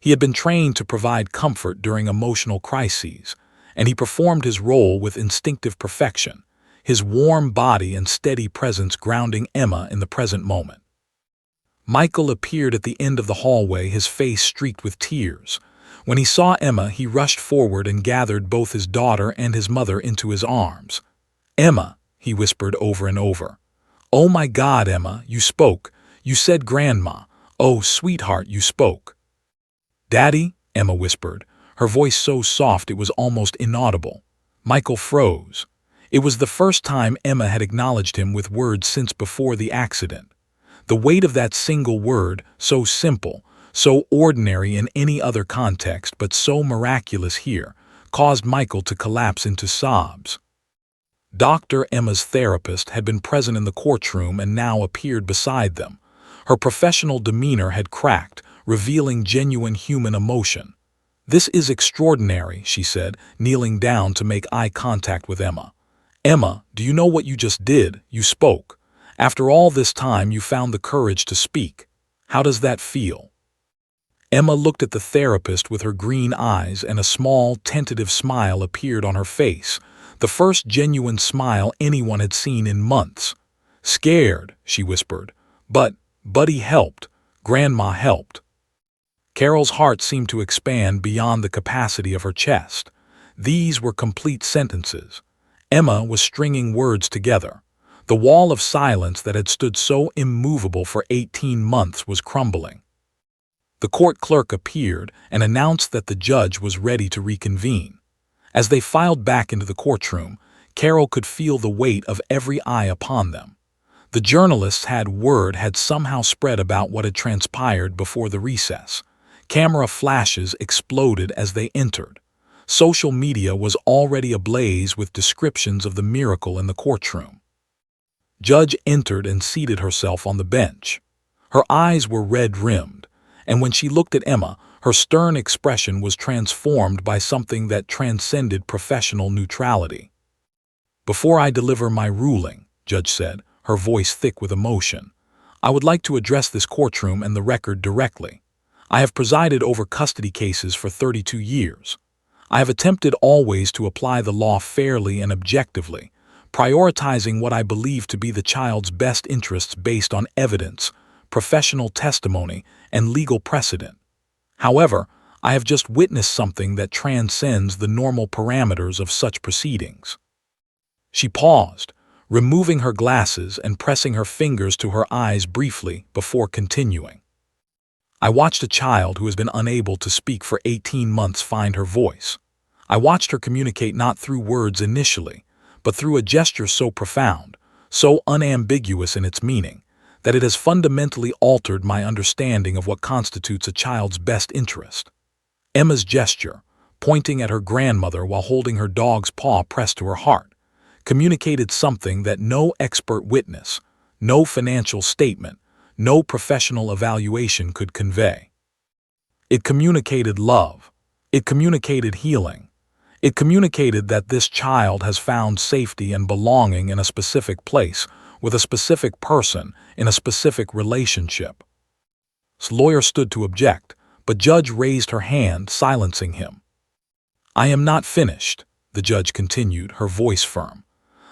He had been trained to provide comfort during emotional crises, and he performed his role with instinctive perfection, his warm body and steady presence grounding Emma in the present moment. Michael appeared at the end of the hallway, his face streaked with tears. When he saw Emma, he rushed forward and gathered both his daughter and his mother into his arms. Emma, he whispered over and over. Oh my God, Emma, you spoke. You said Grandma. Oh, sweetheart, you spoke. Daddy, Emma whispered, her voice so soft it was almost inaudible. Michael froze. It was the first time Emma had acknowledged him with words since before the accident. The weight of that single word, so simple, so ordinary in any other context but so miraculous here, caused Michael to collapse into sobs. Dr. Emma's therapist had been present in the courtroom and now appeared beside them. Her professional demeanor had cracked, revealing genuine human emotion. This is extraordinary, she said, kneeling down to make eye contact with Emma. Emma, do you know what you just did? You spoke. After all this time, you found the courage to speak. How does that feel? Emma looked at the therapist with her green eyes, and a small, tentative smile appeared on her face, the first genuine smile anyone had seen in months. Scared, she whispered. But Buddy helped. Grandma helped. Carol's heart seemed to expand beyond the capacity of her chest. These were complete sentences. Emma was stringing words together. The wall of silence that had stood so immovable for 18 months was crumbling. The court clerk appeared and announced that the judge was ready to reconvene. As they filed back into the courtroom, Carol could feel the weight of every eye upon them. The journalists had somehow spread about what had transpired before the recess. Camera flashes exploded as they entered. Social media was already ablaze with descriptions of the miracle in the courtroom. Judge entered and seated herself on the bench. Her eyes were red-rimmed, and when she looked at Emma, her stern expression was transformed by something that transcended professional neutrality. "Before I deliver my ruling," Judge said, her voice thick with emotion, "I would like to address this courtroom and the record directly. I have presided over custody cases for 32 years. I have attempted always to apply the law fairly and objectively, prioritizing what I believe to be the child's best interests based on evidence, professional testimony, and legal precedent. However, I have just witnessed something that transcends the normal parameters of such proceedings." She paused, removing her glasses and pressing her fingers to her eyes briefly before continuing. "I watched a child who has been unable to speak for 18 months find her voice. I watched her communicate not through words initially, but through a gesture so profound, so unambiguous in its meaning, that it has fundamentally altered my understanding of what constitutes a child's best interest." Emma's gesture, pointing at her grandmother while holding her dog's paw pressed to her heart, communicated something that no expert witness, no financial statement, no professional evaluation could convey. It communicated love. It communicated healing. It communicated that this child has found safety and belonging in a specific place, with a specific person, in a specific relationship. The lawyer stood to object, but Judge raised her hand, silencing him. "I am not finished," the judge continued, her voice firm.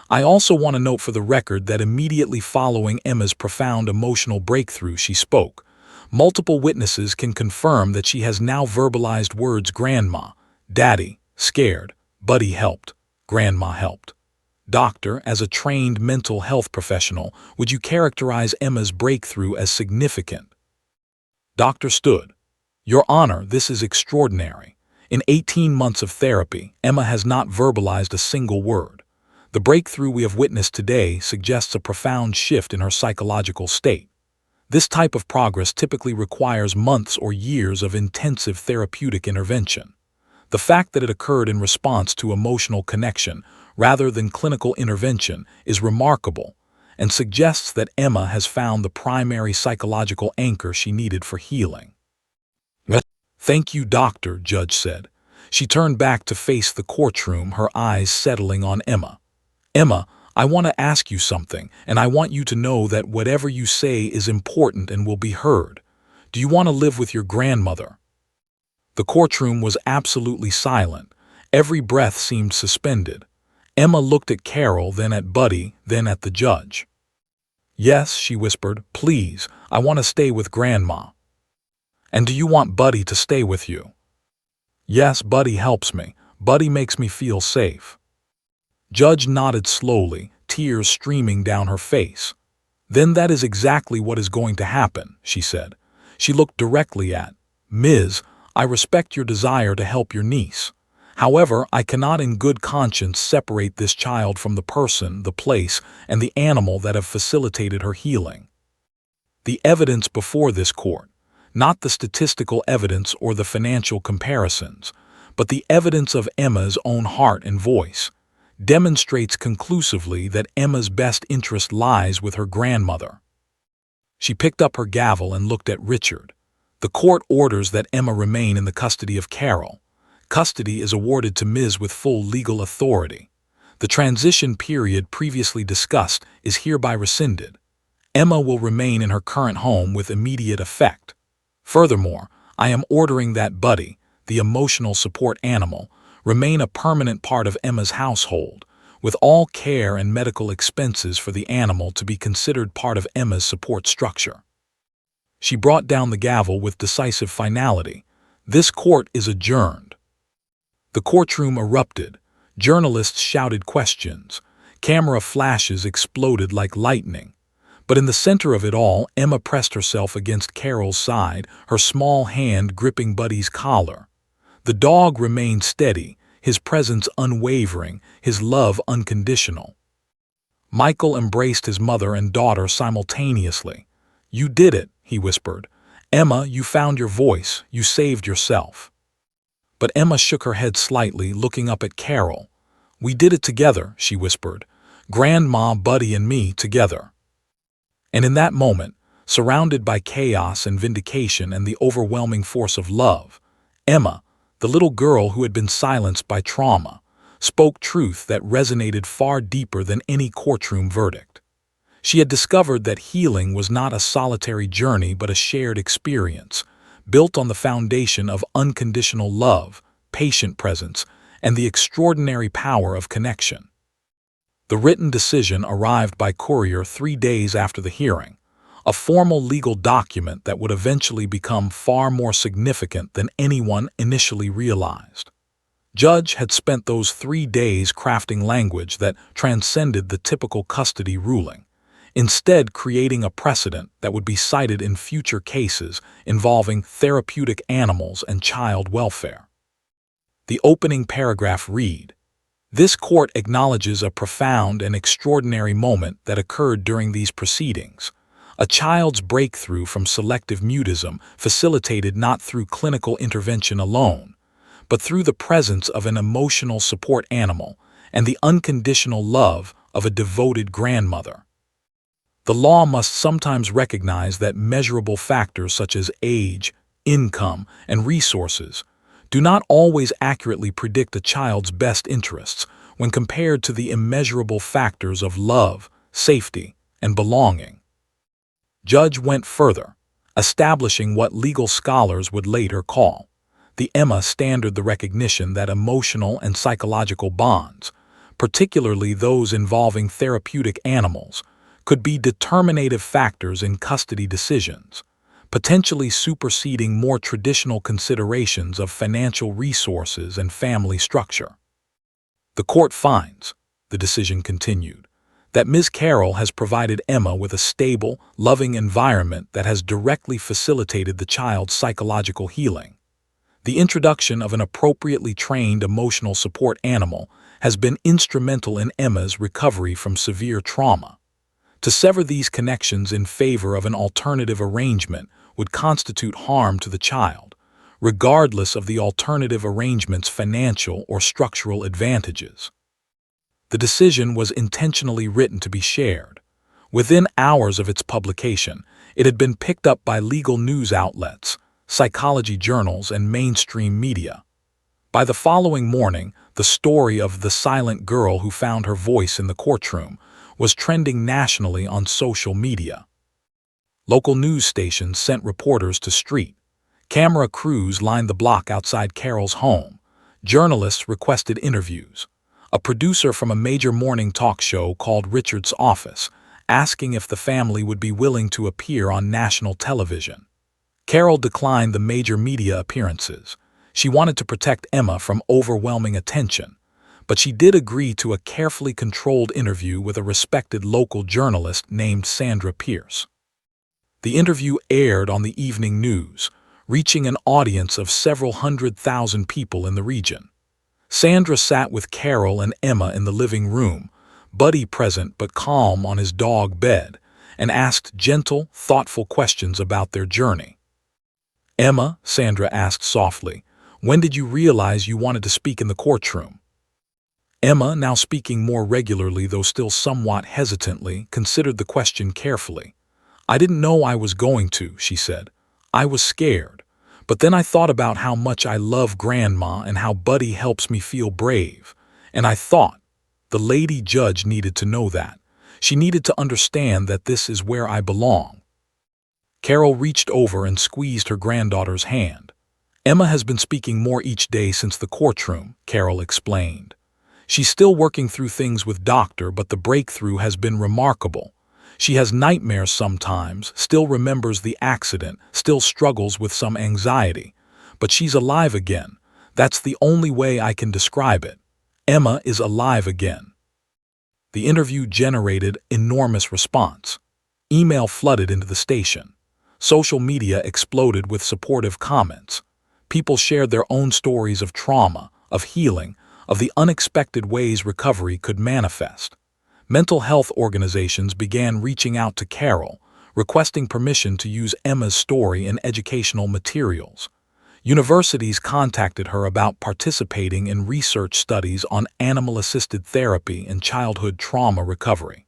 "I also want to note for the record that immediately following Emma's profound emotional breakthrough, she spoke. Multiple witnesses can confirm that she has now verbalized words grandma, daddy, scared, buddy helped, grandma helped. Doctor, as a trained mental health professional, would you characterize Emma's breakthrough as significant?" Doctor stood. "Your Honor, this is extraordinary. In 18 months of therapy, Emma has not verbalized a single word. The breakthrough we have witnessed today suggests a profound shift in her psychological state. This type of progress typically requires months or years of intensive therapeutic intervention. The fact that it occurred in response to emotional connection rather than clinical intervention is remarkable and suggests that Emma has found the primary psychological anchor she needed for healing." "Thank you, Doctor," Judge said. She turned back to face the courtroom, her eyes settling on Emma. "Emma, I want to ask you something, and I want you to know that whatever you say is important and will be heard. Do you want to live with your grandmother?" The courtroom was absolutely silent. Every breath seemed suspended. Emma looked at Carol, then at Buddy, then at the judge. "Yes," she whispered, "please, I want to stay with Grandma." "And do you want Buddy to stay with you?" "Yes, Buddy helps me. Buddy makes me feel safe." Judge nodded slowly, tears streaming down her face. "Then that is exactly what is going to happen," she said. She looked directly at Ms. "I respect your desire to help your niece. However, I cannot in good conscience separate this child from the person, the place, and the animal that have facilitated her healing. The evidence before this court, not the statistical evidence or the financial comparisons, but the evidence of Emma's own heart and voice, demonstrates conclusively that Emma's best interest lies with her grandmother." She picked up her gavel and looked at Richard. "The court orders that Emma remain in the custody of Carol. Custody is awarded to Ms. with full legal authority. The transition period previously discussed is hereby rescinded. Emma will remain in her current home with immediate effect. Furthermore, I am ordering that Buddy, the emotional support animal, remain a permanent part of Emma's household, with all care and medical expenses for the animal to be considered part of Emma's support structure." She brought down the gavel with decisive finality. "This court is adjourned." The courtroom erupted. Journalists shouted questions. Camera flashes exploded like lightning. But in the center of it all, Emma pressed herself against Carol's side, her small hand gripping Buddy's collar. The dog remained steady, his presence unwavering, his love unconditional. Michael embraced his mother and daughter simultaneously. "You did it," he whispered. "Emma, you found your voice, you saved yourself." But Emma shook her head slightly, looking up at Carol. "We did it together," she whispered. "Grandma, Buddy, and me together." And in that moment, surrounded by chaos and vindication and the overwhelming force of love, Emma, the little girl who had been silenced by trauma, spoke truth that resonated far deeper than any courtroom verdict. She had discovered that healing was not a solitary journey but a shared experience, built on the foundation of unconditional love, patient presence, and the extraordinary power of connection. The written decision arrived by courier 3 days after the hearing, a formal legal document that would eventually become far more significant than anyone initially realized. Judge had spent those 3 days crafting language that transcended the typical custody ruling, instead creating a precedent that would be cited in future cases involving therapeutic animals and child welfare. The opening paragraph read, "This court acknowledges a profound and extraordinary moment that occurred during these proceedings. A child's breakthrough from selective mutism facilitated not through clinical intervention alone, but through the presence of an emotional support animal and the unconditional love of a devoted grandmother. The law must sometimes recognize that measurable factors such as age, income, and resources do not always accurately predict a child's best interests when compared to the immeasurable factors of love, safety, and belonging." Judge went further, establishing what legal scholars would later call the Emma standard, the recognition that emotional and psychological bonds, particularly those involving therapeutic animals, could be determinative factors in custody decisions, potentially superseding more traditional considerations of financial resources and family structure. "The court finds," the decision continued, "that Ms. Carroll has provided Emma with a stable, loving environment that has directly facilitated the child's psychological healing. The introduction of an appropriately trained emotional support animal has been instrumental in Emma's recovery from severe trauma. To sever these connections in favor of an alternative arrangement would constitute harm to the child, regardless of the alternative arrangement's financial or structural advantages." The decision was intentionally written to be shared. Within hours of its publication, it had been picked up by legal news outlets, psychology journals, and mainstream media. By the following morning, the story of the silent girl who found her voice in the courtroom was trending nationally on social media. Local news stations sent reporters to street. Camera crews lined the block outside Carol's home. Journalists requested interviews. A producer from a major morning talk show called Richard's office, asking if the family would be willing to appear on national television. Carol declined the major media appearances. She wanted to protect Emma from overwhelming attention, but she did agree to a carefully controlled interview with a respected local journalist named Sandra Pierce. The interview aired on the evening news, reaching an audience of several 100,000 people in the region. Sandra sat with Carol and Emma in the living room, Buddy present but calm on his dog bed, and asked gentle, thoughtful questions about their journey. "Emma," Sandra asked softly, "when did you realize you wanted to speak in the courtroom?" Emma, now speaking more regularly though still somewhat hesitantly, considered the question carefully. "I didn't know I was going to," she said. "I was scared. But then I thought about how much I love Grandma and how Buddy helps me feel brave. And I thought, the lady judge needed to know that. She needed to understand that this is where I belong." Carol reached over and squeezed her granddaughter's hand. "Emma has been speaking more each day since the courtroom," Carol explained. "She's still working through things with doctor, but the breakthrough has been remarkable. She has nightmares sometimes, still remembers the accident, still struggles with some anxiety. But she's alive again. That's the only way I can describe it. Emma is alive again." The interview generated enormous response. Email flooded into the station. Social media exploded with supportive comments. People shared their own stories of trauma, of healing, of the unexpected ways recovery could manifest. Mental health organizations began reaching out to Carol, requesting permission to use Emma's story in educational materials. Universities contacted her about participating in research studies on animal-assisted therapy and childhood trauma recovery.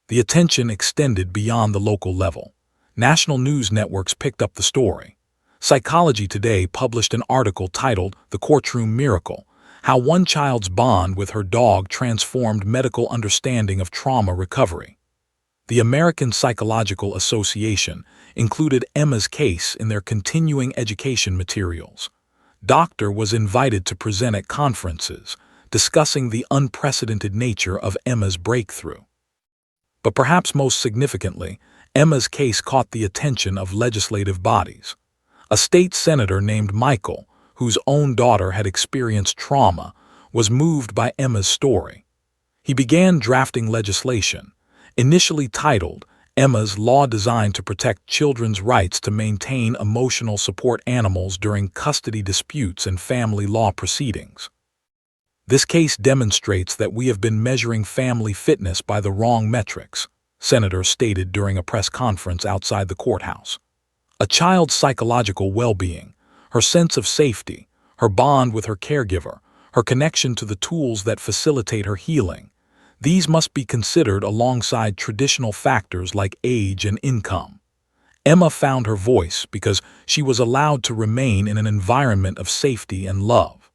The attention extended beyond the local level. National news networks picked up the story. Psychology Today published an article titled "The Courtroom Miracle: How One Child's Bond with Her Dog Transformed Medical Understanding of Trauma Recovery." The American Psychological Association included Emma's case in their continuing education materials. Doctor was invited to present at conferences, discussing the unprecedented nature of Emma's breakthrough. But perhaps most significantly, Emma's case caught the attention of legislative bodies. A state senator named Michael, whose own daughter had experienced trauma, was moved by Emma's story. He began drafting legislation, initially titled Emma's Law Designed to Protect Children's Rights to Maintain Emotional Support Animals During Custody Disputes and Family Law Proceedings. This case demonstrates that we have been measuring family fitness by the wrong metrics, Senator stated during a press conference outside the courthouse. A child's psychological well-being, her sense of safety, her bond with her caregiver, her connection to the tools that facilitate her healing, these must be considered alongside traditional factors like age and income. Emma found her voice because she was allowed to remain in an environment of safety and love.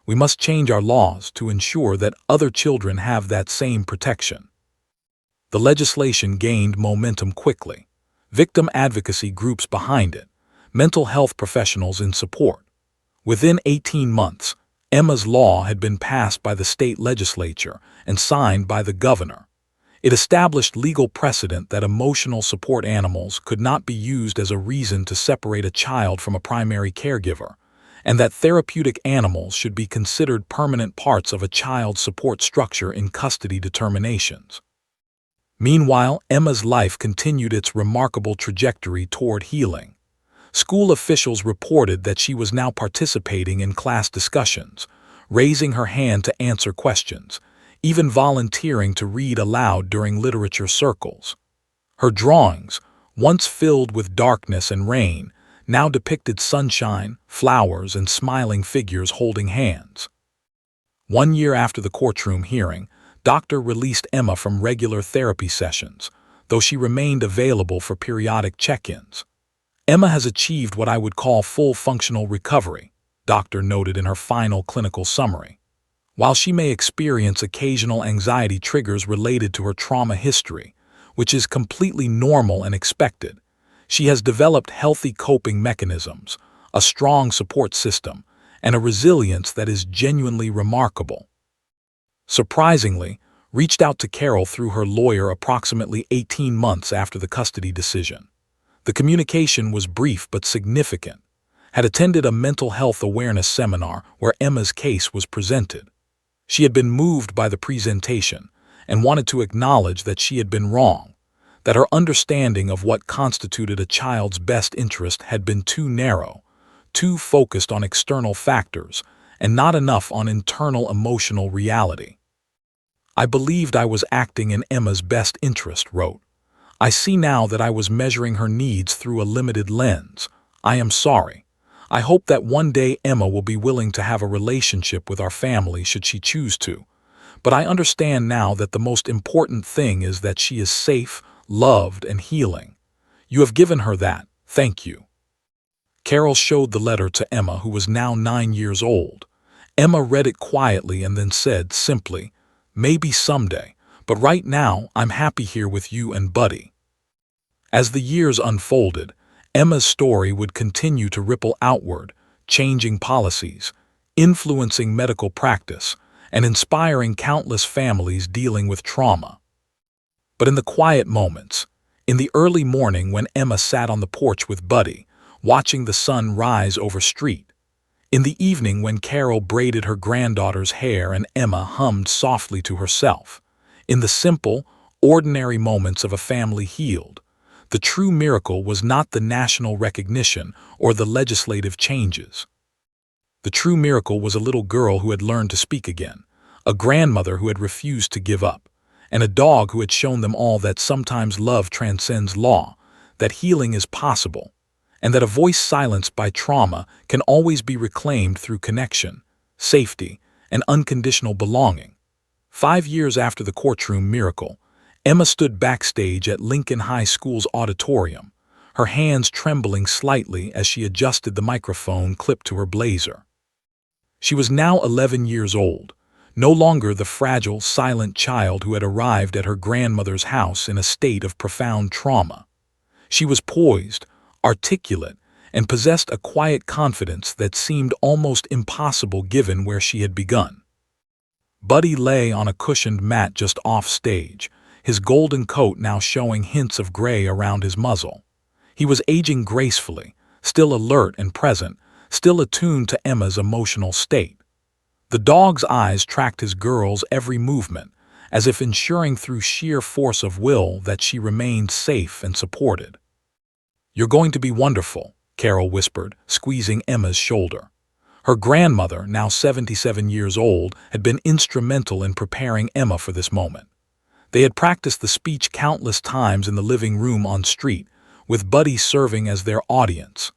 We must change our laws to ensure that other children have that same protection. The legislation gained momentum quickly. Victim advocacy groups behind it, mental health professionals in support. Within 18 months, Emma's law had been passed by the state legislature and signed by the governor. It established legal precedent that emotional support animals could not be used as a reason to separate a child from a primary caregiver, and that therapeutic animals should be considered permanent parts of a child's support structure in custody determinations. Meanwhile, Emma's life continued its remarkable trajectory toward healing. School officials reported that she was now participating in class discussions, raising her hand to answer questions, even volunteering to read aloud during literature circles. Her drawings, once filled with darkness and rain, now depicted sunshine, flowers, and smiling figures holding hands. 1 year after the courtroom hearing, Doctor released Emma from regular therapy sessions, though she remained available for periodic check-ins. Emma has achieved what I would call full functional recovery, Doctor noted in her final clinical summary. While she may experience occasional anxiety triggers related to her trauma history, which is completely normal and expected, she has developed healthy coping mechanisms, a strong support system, and a resilience that is genuinely remarkable. Surprisingly, reached out to Carol through her lawyer approximately 18 months after the custody decision. The communication was brief but significant. Had attended a mental health awareness seminar where Emma's case was presented. She had been moved by the presentation and wanted to acknowledge that she had been wrong, that her understanding of what constituted a child's best interest had been too narrow, too focused on external factors, and not enough on internal emotional reality. I believed I was acting in Emma's best interest, wrote. I see now that I was measuring her needs through a limited lens. I am sorry. I hope that one day Emma will be willing to have a relationship with our family should she choose to. But I understand now that the most important thing is that she is safe, loved, and healing. You have given her that. Thank you. Carol showed the letter to Emma, who was now 9 years old. Emma read it quietly and then said simply, "Maybe someday, but right now I'm happy here with you and Buddy." As the years unfolded, Emma's story would continue to ripple outward, changing policies, influencing medical practice, and inspiring countless families dealing with trauma. But in the quiet moments, in the early morning when Emma sat on the porch with Buddy, watching the sun rise over street, in the evening when Carol braided her granddaughter's hair and Emma hummed softly to herself, in the simple, ordinary moments of a family healed, the true miracle was not the national recognition or the legislative changes. The true miracle was a little girl who had learned to speak again, a grandmother who had refused to give up, and a dog who had shown them all that sometimes love transcends law, that healing is possible, and that a voice silenced by trauma can always be reclaimed through connection, safety, and unconditional belonging. 5 years after the courtroom miracle, Emma stood backstage at Lincoln High School's auditorium, her hands trembling slightly as she adjusted the microphone clipped to her blazer. She was now 11 years old, no longer the fragile, silent child who had arrived at her grandmother's house in a state of profound trauma. She was poised, articulate, and possessed a quiet confidence that seemed almost impossible given where she had begun. Buddy lay on a cushioned mat just off stage, his golden coat now showing hints of gray around his muzzle. He was aging gracefully, still alert and present, still attuned to Emma's emotional state. The dog's eyes tracked his girl's every movement, as if ensuring through sheer force of will that she remained safe and supported. "You're going to be wonderful," Carol whispered, squeezing Emma's shoulder. Her grandmother, now 77 years old, had been instrumental in preparing Emma for this moment. They had practiced the speech countless times in the living room on street, with Buddy serving as their audience.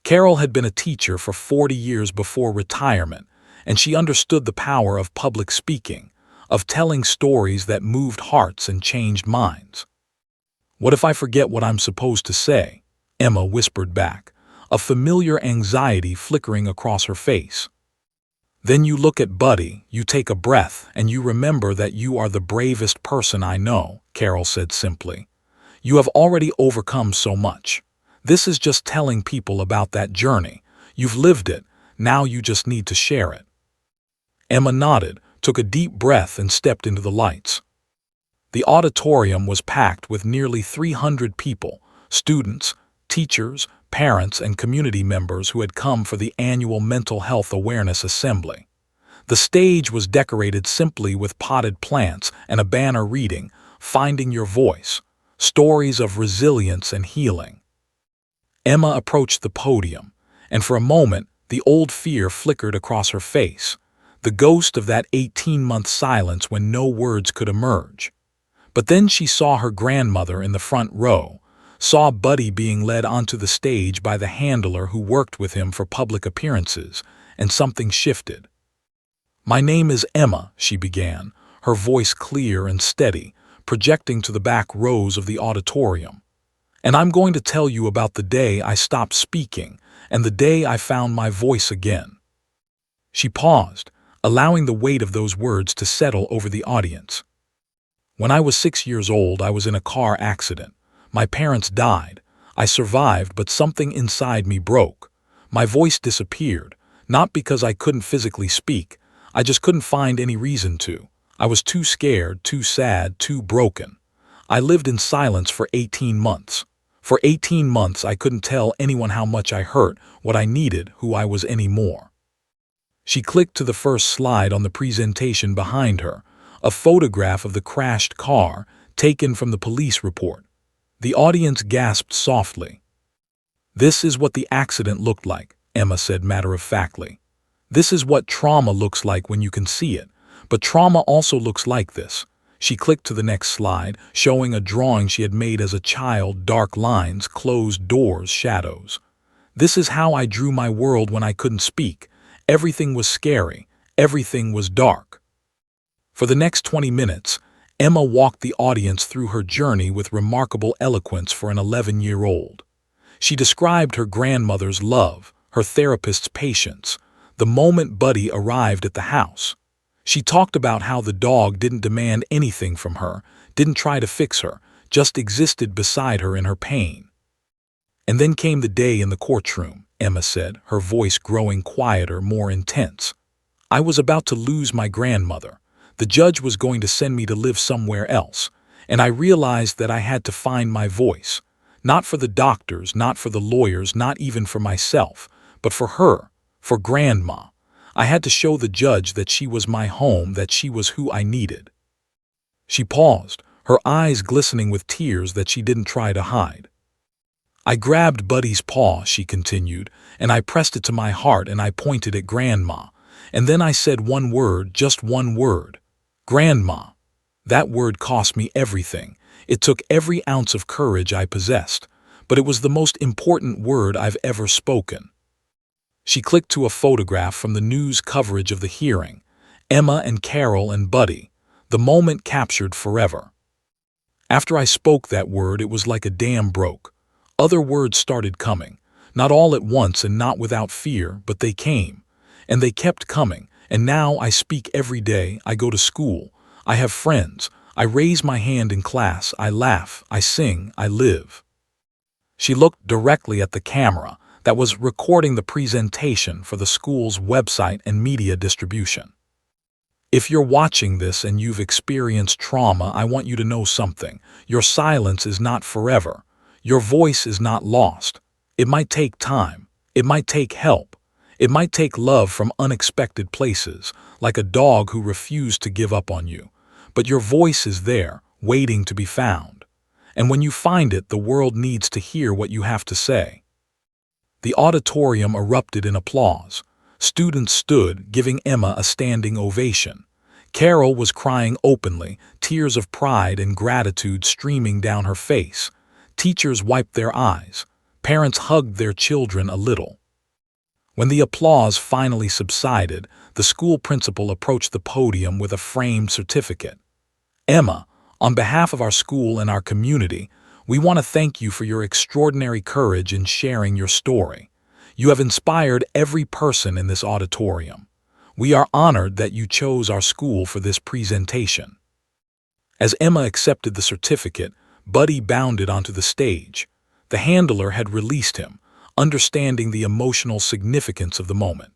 Carol had been a teacher for 40 years before retirement, and she understood the power of public speaking, of telling stories that moved hearts and changed minds. "What if I forget what I'm supposed to say?" Emma whispered back, a familiar anxiety flickering across her face. "Then you look at Buddy, you take a breath, and you remember that you are the bravest person I know," Carol said simply. "You have already overcome so much. This is just telling people about that journey. You've lived it, now you just need to share it." Emma nodded, took a deep breath, and stepped into the lights. The auditorium was packed with nearly 300 people, students, teachers, parents, and community members who had come for the annual Mental Health Awareness Assembly. The stage was decorated simply with potted plants and a banner reading, "Finding Your Voice, Stories of Resilience and Healing." Emma approached the podium, and for a moment the old fear flickered across her face, the ghost of that 18-month silence when no words could emerge. But then she saw her grandmother in the front row, saw Buddy being led onto the stage by the handler who worked with him for public appearances, and something shifted. "My name is Emma," she began, her voice clear and steady, projecting to the back rows of the auditorium. "And I'm going to tell you about the day I stopped speaking and the day I found my voice again." She paused, allowing the weight of those words to settle over the audience. "When I was 6 years old, I was in a car accident. My parents died. I survived, but something inside me broke. My voice disappeared, not because I couldn't physically speak. I just couldn't find any reason to. I was too scared, too sad, too broken. I lived in silence for 18 months. For 18 months, I couldn't tell anyone how much I hurt, what I needed, who I was anymore." She clicked to the first slide on the presentation behind her, a photograph of the crashed car taken from the police report. The audience gasped softly. "This is what the accident looked like," Emma said matter-of-factly. "This is what trauma looks like when you can see it, but trauma also looks like this." She clicked to the next slide, showing a drawing she had made as a child, dark lines, closed doors, shadows. "This is how I drew my world when I couldn't speak. Everything was scary. Everything was dark." For the next 20 minutes, Emma walked the audience through her journey with remarkable eloquence for an 11-year-old. She described her grandmother's love, her therapist's patience, the moment Buddy arrived at the house. She talked about how the dog didn't demand anything from her, didn't try to fix her, just existed beside her in her pain. "And then came the day in the courtroom," Emma said, her voice growing quieter, more intense. "I was about to lose my grandmother. The judge was going to send me to live somewhere else, and I realized that I had to find my voice. Not for the doctors, not for the lawyers, not even for myself, but for her, for Grandma. I had to show the judge that she was my home, that she was who I needed." She paused, her eyes glistening with tears that she didn't try to hide. I grabbed Buddy's paw, she continued, and I pressed it to my heart and I pointed at Grandma. And then I said one word, just one word. Grandma. That word cost me everything. It took every ounce of courage I possessed, but it was the most important word I've ever spoken. She clicked to a photograph from the news coverage of the hearing. Emma and Carol and Buddy. The moment captured forever. After I spoke that word, it was like a dam broke. Other words started coming, not all at once and not without fear, but they came. And they kept coming, and now I speak every day, I go to school, I have friends, I raise my hand in class, I laugh, I sing, I live. She looked directly at the camera that was recording the presentation for the school's website and media distribution. If you're watching this and you've experienced trauma, I want you to know something. Your silence is not forever. Your voice is not lost. It might take time. It might take help. It might take love from unexpected places, like a dog who refused to give up on you. But your voice is there, waiting to be found. And when you find it, the world needs to hear what you have to say. The auditorium erupted in applause. Students stood, giving Emma a standing ovation. Carol was crying openly, tears of pride and gratitude streaming down her face. Teachers wiped their eyes. Parents hugged their children a little. When the applause finally subsided, the school principal approached the podium with a framed certificate. Emma, on behalf of our school and our community, we want to thank you for your extraordinary courage in sharing your story. You have inspired every person in this auditorium. We are honored that you chose our school for this presentation. As Emma accepted the certificate, Buddy bounded onto the stage. The handler had released him, understanding the emotional significance of the moment.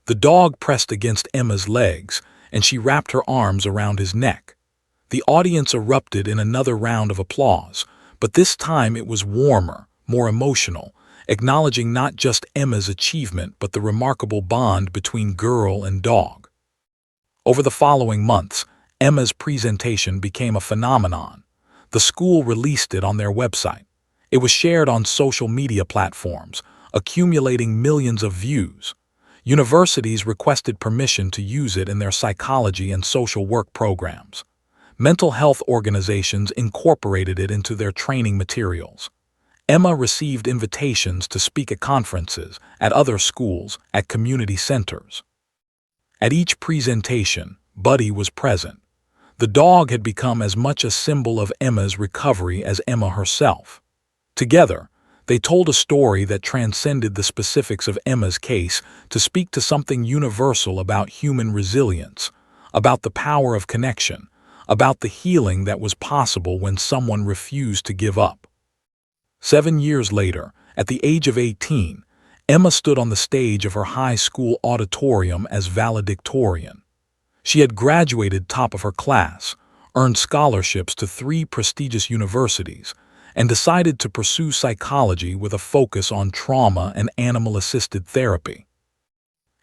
The dog pressed against Emma's legs, and she wrapped her arms around his neck. The audience erupted in another round of applause, but this time it was warmer, more emotional, acknowledging not just Emma's achievement but the remarkable bond between girl and dog. Over the following months, Emma's presentation became a phenomenon. The school released it on their website. It was shared on social media platforms, accumulating millions of views. Universities requested permission to use it in their psychology and social work programs. Mental health organizations incorporated it into their training materials. Emma received invitations to speak at conferences, at other schools, at community centers. At each presentation, Buddy was present. The dog had become as much a symbol of Emma's recovery as Emma herself. Together, they told a story that transcended the specifics of Emma's case to speak to something universal about human resilience, about the power of connection, about the healing that was possible when someone refused to give up. 7 years later, at the age of 18, Emma stood on the stage of her high school auditorium as valedictorian. She had graduated top of her class, earned scholarships to 3 prestigious universities, and decided to pursue psychology with a focus on trauma and animal-assisted therapy.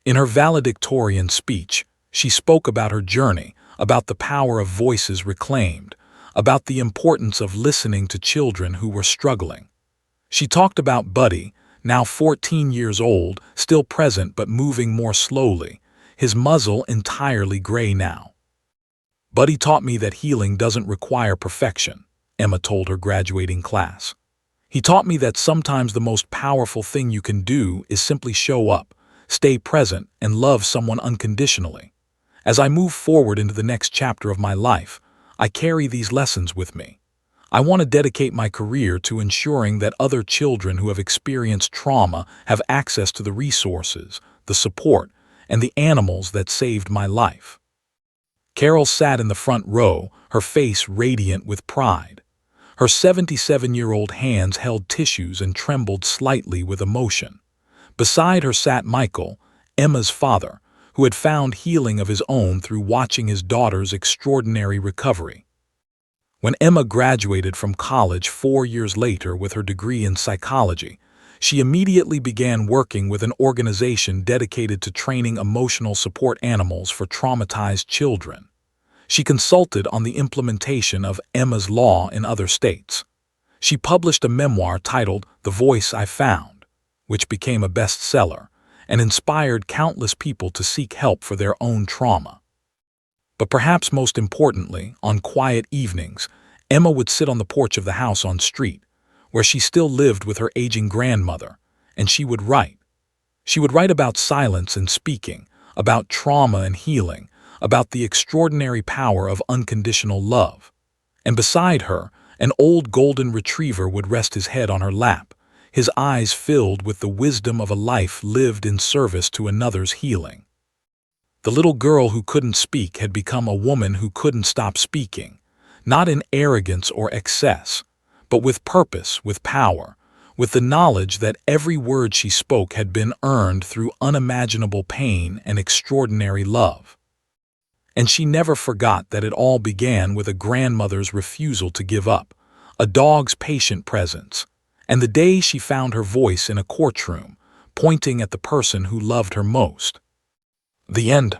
In her valedictorian speech, she spoke about her journey, about the power of voices reclaimed, about the importance of listening to children who were struggling. She talked about Buddy, now 14 years old, still present but moving more slowly, his muzzle entirely gray now. Buddy taught me that healing doesn't require perfection, Emma told her graduating class. He taught me that sometimes the most powerful thing you can do is simply show up, stay present, and love someone unconditionally. As I move forward into the next chapter of my life, I carry these lessons with me. I want to dedicate my career to ensuring that other children who have experienced trauma have access to the resources, the support, and the animals that saved my life. Carol sat in the front row, her face radiant with pride. Her 77-year-old hands held tissues and trembled slightly with emotion. Beside her sat Michael, Emma's father, who had found healing of his own through watching his daughter's extraordinary recovery. When Emma graduated from college 4 years later with her degree in psychology, she immediately began working with an organization dedicated to training emotional support animals for traumatized children. She consulted on the implementation of Emma's law in other states. She published a memoir titled The Voice I Found, which became a bestseller and inspired countless people to seek help for their own trauma. But perhaps most importantly, on quiet evenings, Emma would sit on the porch of the house on street, where she still lived with her aging grandmother, and she would write. She would write about silence and speaking, about trauma and healing, about the extraordinary power of unconditional love. And beside her, an old golden retriever would rest his head on her lap, his eyes filled with the wisdom of a life lived in service to another's healing. The little girl who couldn't speak had become a woman who couldn't stop speaking, not in arrogance or excess, but with purpose, with power, with the knowledge that every word she spoke had been earned through unimaginable pain and extraordinary love. And she never forgot that it all began with a grandmother's refusal to give up, a dog's patient presence, and the day she found her voice in a courtroom, pointing at the person who loved her most. The end.